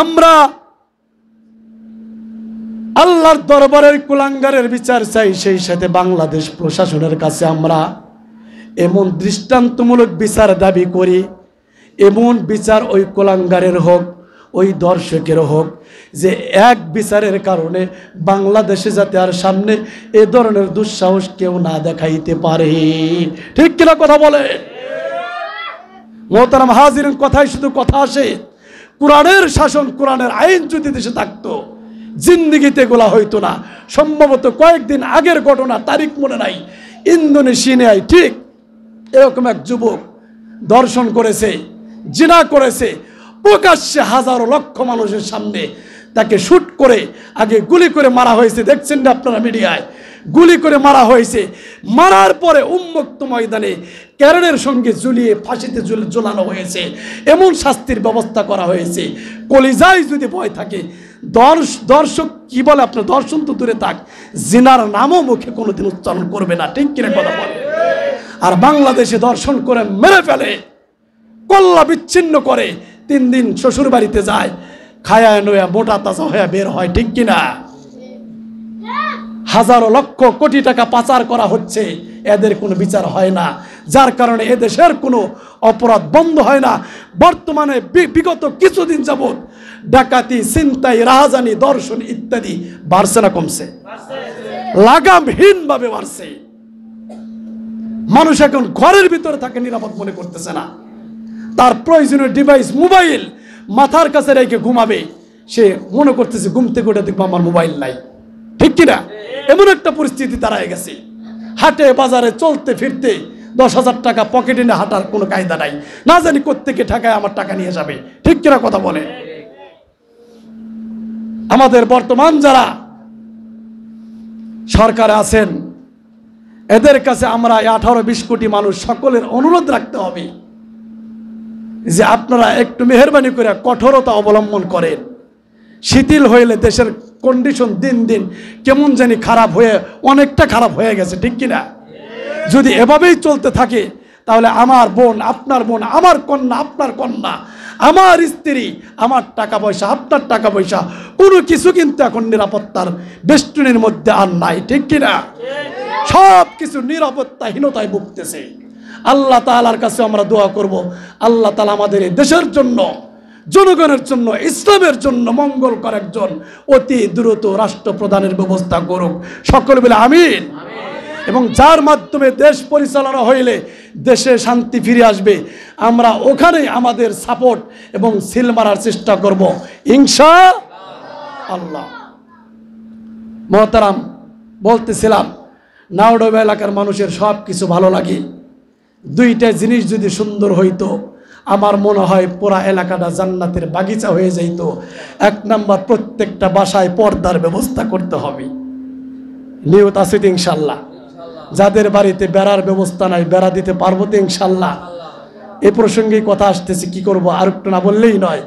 আমরা আল্লাহর দরবারের কুলাঙ্গারের বিচার চাই, সেই সাথে বাংলাদেশ প্রশাসনের কাছে আমরা এমন দৃষ্টান্তমূলক বিচার দাবি করি, এমন বিচার ওই কোলাঙ্গারের হোক, ওই দর্শকের হোক, যে এক বিচারের কারণে বাংলাদেশে যাতে আর সামনে এ ধরনের দুঃসাহস কেউ না দেখাইতে পারে। ঠিক কিনা কথা বলে? মোহতারাম হাজিরিন, কথাই শুধু কথা আসে। কোরআনের শাসন, কোরআনের আইন যদি দেশে থাকতো, জিন্দিগিতে এগুলা হইতো না। সম্ভবত কয়েকদিন আগের ঘটনা, তারিখ মনে নাই, ইন্দোনেশিয়ায় ঠিক এরকম এক যুবক দর্শন করেছে, জিনা করেছে, প্রকাশ্যে হাজারো লক্ষ মানুষের সামনে তাকে শুট করে আগে গুলি করে মারা হয়েছে। দেখছেন না আপনারা মিডিয়ায়, গুলি করে মারা হয়েছে। মারার পরে উন্মুক্ত ময়দানে ক্যারেনের সঙ্গে ঝুলিয়ে ফাঁসিতে ঝুলানো হয়েছে। এমন শাস্তির ব্যবস্থা করা হয়েছে। কলিজায় যদি ভয় থাকে, দর্শক কি বলে, আপনার দর্শন তো দূরে থাক, জিনার নামও মুখে কোনোদিন উচ্চারণ করবে না। ঠিক কিনা কথা বলে? আর বাংলাদেশে দর্শন করে মেরে ফেলে, কল্লা বিচ্ছিন্ন করে, 3 দিন শ্বশুর বাড়িতে যায়, খায়া নয়া মোটা তাজা হয়ে বের হয়। ঠিক কিনা? হাজারো লক্ষ কোটি টাকা পাচার করা হচ্ছে, এদের কোনো বিচার হয় না, যার কারণে এদেশের কোনো অপরাধ বন্ধ হয় না। বর্তমানে বিগত কিছুদিন যাবৎ ডাকাতি, ছিনতাই, রাহাজানি, দর্শন ইত্যাদি বাড়ছে না কমছে? লাগামহীন ভাবে বাড়ছে। মানুষ এখন ঘরের ভিতরে থাকে, নিরাপদ মনে করতেছে না। তার প্রয়োজনীয় ডিভাইস মোবাইল মাথার কাছে রেখে ঘুমাবে, সে মনে করতেছে ঘুম থেকে উঠে দেখবো আমার মোবাইল নাই। ঠিক কিনা? এমন একটা পরিস্থিতি দাঁড়ায় গেছে। হাটে বাজারে চলতে ফিরতে 10,000 টাকা পকেটে নিয়ে হাঁটার কোনো কায়দা নাই, না জানি কোত্থেকে ঠেকায় আমার টাকা নিয়ে যাবে। ঠিক কিনা কথা বলে? আমাদের বর্তমান যারা সরকারে আছেন, এদের কাছে আমরা 18-20 কোটি মানুষ সকলের অনুরোধ রাখতে হবে যে আপনারা একটু মেহেরবানি করে কঠোরতা অবলম্বন করেন। শিথিল হইলে দেশের কন্ডিশন দিন দিন কেমন জানি খারাপ হয়ে, অনেকটা খারাপ হয়ে গেছে। ঠিক কিনা? যদি এভাবেই চলতে থাকে, তাহলে আমার বোন, আপনার বোন, আমার কন্যা, আপনার কন্যা, আমার স্ত্রী, আমার টাকা পয়সা, আপনার টাকা পয়সা, কোনো কিছু কিন্তু এখন নিরাপত্তার বেষ্টনীর মধ্যে আর নাই। ঠিক কিনা? সব কিছু নিরাপত্তাহীনতায় ভুগতেছে। আল্লাহ তাআলার কাছে আমরা দোয়া করব, আল্লাহ তাআলা আমাদের এই দেশের জন্য, জনগণের জন্য, ইসলামের জন্য মঙ্গলকর একজন অতি দ্রুত রাষ্ট্রপ্রধানের ব্যবস্থা করুক। সকলে বলে আমিন। এবং যার মাধ্যমে দেশ পরিচালনা হইলে দেশে শান্তি ফিরে আসবে, আমরা ওখানে আমাদের সাপোর্ট এবং সিল মারার চেষ্টা করব ইনশাআল্লাহ। মোহতারাম, বলতেছিলাম নাওডাবা এলাকার মানুষের সব কিছু ভালো লাগে। 2টা জিনিস যদি সুন্দর হইতো, আমার মনে হয় পুরা এলাকাটা জান্নাতের বাগিচা হয়ে যাইতো। 1 নাম্বার, প্রত্যেকটা বাসায় পর্দার ব্যবস্থা করতে হবে। নিয়ত আছে তো ইনশাল্লাহ? যাদের বাড়িতে বেড়ার ব্যবস্থা নাই, বেড়া দিতে পারবো তো ইনশাল্লাহ? এই প্রসঙ্গে কথা আসতেছে, কি করব, আর একটু না বললেই নয়।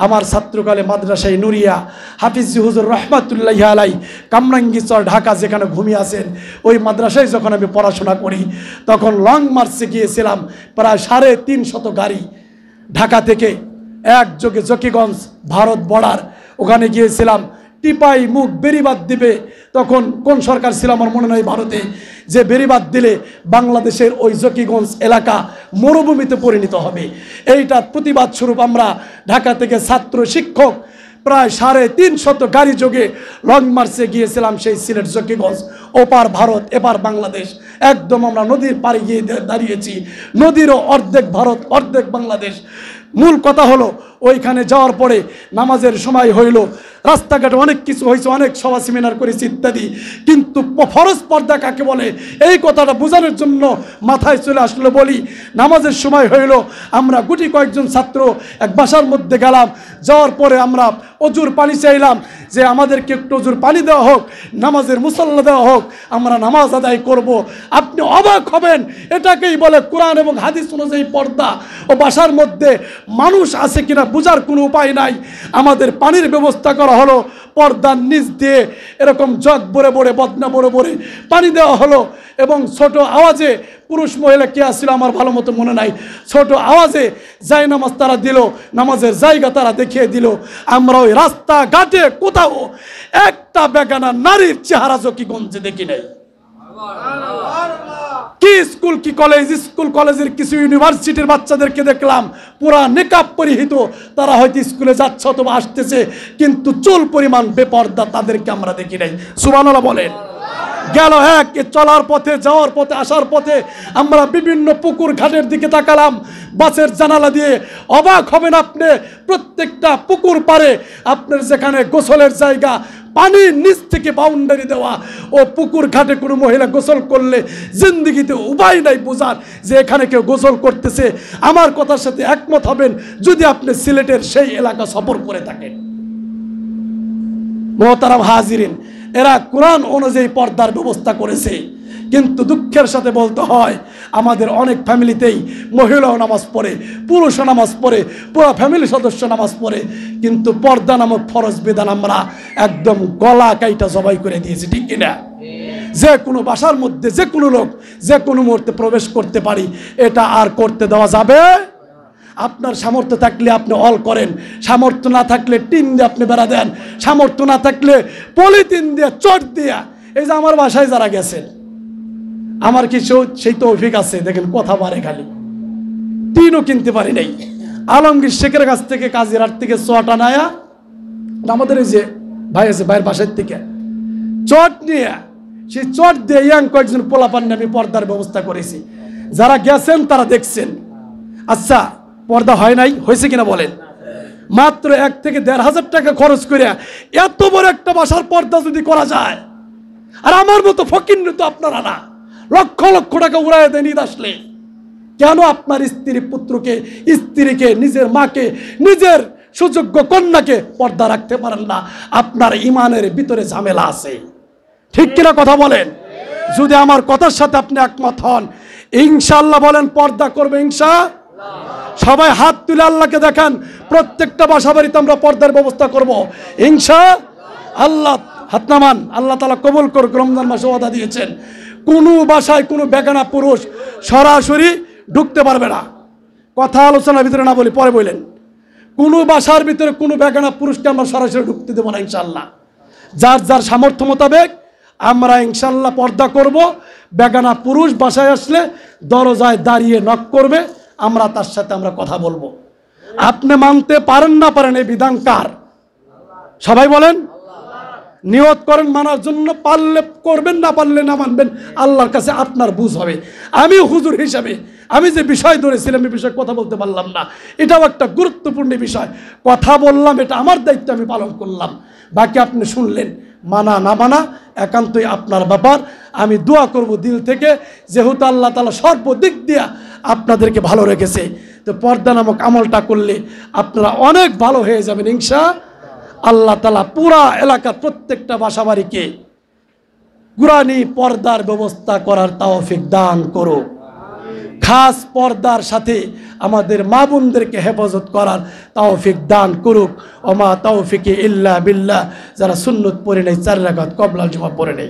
আমার ছাত্রকালে মাদ্রাসায় নুরিয়া হাফিজ হুজুর রহমাতুল্লাহি আলাই, কামরাঙ্গীচর, ঢাকা, যেখানে ঘুমিয়ে আছেন, ওই মাদ্রাসায় যখন আমি পড়াশোনা করি, তখন লং মার্চে গিয়েছিলাম। প্রায় 350 গাড়ি ঢাকা থেকে একযোগে জকিগঞ্জ ভারত বর্ডার, ওখানে গিয়েছিলাম। টিপাই মুখ বেরিবাদ দিবে, তখন কোন সরকার ছিল আমার মনে নাই ভারতে, যে বেরিবাদ দিলে বাংলাদেশের ওই জকিগঞ্জ এলাকা মরুভূমিতে পরিণত হবে। এইটার প্রতিবাদ স্বরূপ আমরা ঢাকা থেকে ছাত্র শিক্ষক প্রায় 350 গাড়ি যোগে লং মার্চে গিয়েছিলাম সেই সিলেট জকিগঞ্জ। ওপার ভারত, এপার বাংলাদেশ, একদম আমরা নদীর পাড়ে গিয়ে দাঁড়িয়েছি। নদীরও অর্ধেক ভারত, অর্ধেক বাংলাদেশ। মূল কথা হলো, ওইখানে যাওয়ার পরে নামাজের সময় হইল, রাস্তাঘাটে অনেক কিছু হয়েছে, অনেক সভা সেমিনার করেছি ইত্যাদি, কিন্তু ফরজ পর্দা কাকে বলে এই কথাটা বোঝানোর জন্য মাথায় চলে আসলো। বলি, নামাজের সময় হইল, আমরা গুটি কয়েকজন ছাত্র এক বাসার মধ্যে গেলাম। যাওয়ার পরে আমরা অজুর পানি চাইলাম যে আমাদেরকে একটু অজুর পানি দেওয়া হোক, নামাজের মুসল্লা দেওয়া হোক, আমরা নামাজ আদায় করব। আপনি অবাক হবেন, এটাকেই বলে কোরআন এবং হাদিস অনুযায়ী পর্দা। ও বাসার মধ্যে মানুষ আছে কিনা বোঝার কোনো উপায় নাই। আমাদের পানির ব্যবস্থা করা হলো, পর্দার নিচ দিয়ে এরকম জগ ভরে ভরে, বদনা ভরে ভরে পানি দেওয়া হলো। এবং ছোট আওয়াজে, পুরুষ মহিলা কে আসছিল আমার ভালো মতো মনে নাই, ছোট আওয়াজে যাই নামাজ তারা দিল, নামাজের জায়গা তারা দেখিয়ে দিল। আমরা ওই রাস্তা ঘাটে কোথাও একটা বেগানা নারীর চেহারা জকিগঞ্জে দেখি নাই। কি স্কুল কি কলেজ, স্কুল কলেজের কিছু ইউনিভার্সিটির বাচ্চাদেরকে দেখলাম পুরা নেকাব পরিহিত, তারা হয়তো স্কুলে যাচ্ছে অথবা আসতেছে, কিন্তু চুল পরিমাণ বেপর্দা তাদেরকে আমরা দেখি নাই। সুবহানাল্লাহ বলেন। গেল এক চলার পথে, যাওয়ার পথে, আসার পথে আমরা বিভিন্ন পুকুর ঘাটের দিকে তাকালাম বাসের জানালা দিয়ে। অবাক হবেন আপনি, প্রত্যেকটা পুকুর পাড়ে আপনার যেখানে গোসলের জায়গা, পানির নিচ থেকে বাউন্ডারি দেওয়া, ও পুকুর ঘাটে কোনো মহিলা গোসল করলে জিন্দিগিতে উপায় নাই বোঝার যে এখানে কেউ গোসল করতেছে। আমার কথার সাথে একমত হবেন যদি আপনি সিলেটের সেই এলাকা সফর করে থাকেন। মোহতারাম হাজিরিন, এরা কোরআন অনুযায়ী পর্দার ব্যবস্থা করেছে, কিন্তু দুঃখের সাথে বলতে হয় আমাদের অনেক ফ্যামিলিতেই মহিলাও নামাজ পড়ে, পুরুষও নামাজ পড়ে, পুরো ফ্যামিলি সদস্য নামাজ পড়ে, কিন্তু পর্দা নামক ফরজ বিধান আমরা একদম গলা কাইটা জবাই করে দিয়েছি, ঠিক কিনা? যে কোনো বাসার মধ্যে যে কোনো লোক যে কোনো মুহূর্তে প্রবেশ করতে পারি, এটা আর করতে দেওয়া যাবে। আপনার সামর্থ্য থাকলে আপনি অল করেন, সামর্থ্য না থাকলে টিন দিয়ে আপনি বেড়া দেন, সামর্থ্য না থাকলে পলিথিন দিয়ে চট দিয়া। এই যে আমার বাসায় যারা গেছেন, আমার কিছু সেই তৌফিক আছে, দেখেন কথা বাড়ে, খালি টিনও কিনতে পারি নাই। আলমগীর শেখের কাছ থেকে কাজিরার থেকে চট আনায়া, আমাদের এই যে ভাই আছে ভাইয়ের বাসার থেকে চট নিয়ে, সেই চট দিয়ে ইয়াং কয়েকজন পোলাপান আমি পর্দার ব্যবস্থা করেছি। যারা গেছেন তারা দেখছেন। আচ্ছা, পর্দা হয় নাই, হয়েছে কিনা বলেন? মাত্র 1 থেকে 1,500 টাকা খরচ করে এত বড় একটা বাসার পর্দা যদি করা যায়, আর আমার মতো ফকির তো আপনারা না, লক্ষ লক্ষ টাকা উড়াই দেন ঈদ আসলে, কেন আপনার স্ত্রী পুত্রকে, স্ত্রীকে, নিজের মাকে, নিজের সুযোগ্য কন্যাকে পর্দা রাখতে পারেন না? আপনার ইমানের ভিতরে ঝামেলা আছে, ঠিক কিনা কথা বলেন? যদি আমার কথার সাথে আপনি একমত হন, ইনশাআল্লাহ বলেন পর্দা করবে ইনশাআল্লাহ। সবাই হাত তুলে আল্লাহকে দেখান, প্রত্যেকটা বাসা বাড়িতে আমরা পর্দার ব্যবস্থা করব ইনশাআল্লাহ। হাত নামান, আল্লাহ তাআলা কবুল করুক। রমজান মাসে ওয়াদা দিয়েছেন কোনো বাসায় কোনো বেগানা পুরুষ সরাসরি ঢুকতে পারবে না। কথা আলোচনার ভিতরে না বলি, পরে বললেন, কোনো বাসার ভিতরে কোনো বেগানা পুরুষকে আমরা সরাসরি ঢুকতে দেবো না ইনশাআল্লাহ। যার যার সামর্থ্য মোতাবেক আমরা ইনশাআল্লাহ পর্দা করব। বেগানা পুরুষ বাসায় আসলে দরজায় দাঁড়িয়ে নক করবে, আমরা তার সাথে আমরা কথা বলবো। আপনি মানতে পারেন না পারেন, এই বিধান কার? সবাই বলেন। নিয়ত করেন মানার জন্য, পারলে করবেন, না পারলে না মানবেন, আল্লাহর কাছে আপনার বুঝ হবে। আমি হুজুর হিসাবে আমি যে বিষয় ধরেছিলাম এই বিষয়ে কথা বলতে পারলাম না, এটাও একটা গুরুত্বপূর্ণ বিষয়। কথা বললাম, এটা আমার দায়িত্ব, আমি পালন করলাম। বাকি আপনি শুনলেন, মানা না মানা একান্তই আপনার ব্যাপার। আমি দোয়া করব দিল থেকে, যেহেতু আল্লাহ তাআলা সর্বদিক দিয়া আপনাদেরকে ভালো রেখেছে, তো পর্দা নামক আমলটা করলে আপনারা অনেক ভালো হয়ে যাবেন ইনশাআল্লাহ। আল্লাহ তাআলা পুরা এলাকার প্রত্যেকটা বাসাবাড়িকে কুরআনি পর্দার ব্যবস্থা করার তৌফিক দান করুক। খাস পর্দার সাথে আমাদের মা বোনদেরকে হেফাজত করার তৌফিক দান করুক। ওমা তৌফিকে ইল্লা বিল্লাহ। যারা সুন্নত পড়ে নেই, 4 রাকাত কবলাল জুমা পড়ে নেই।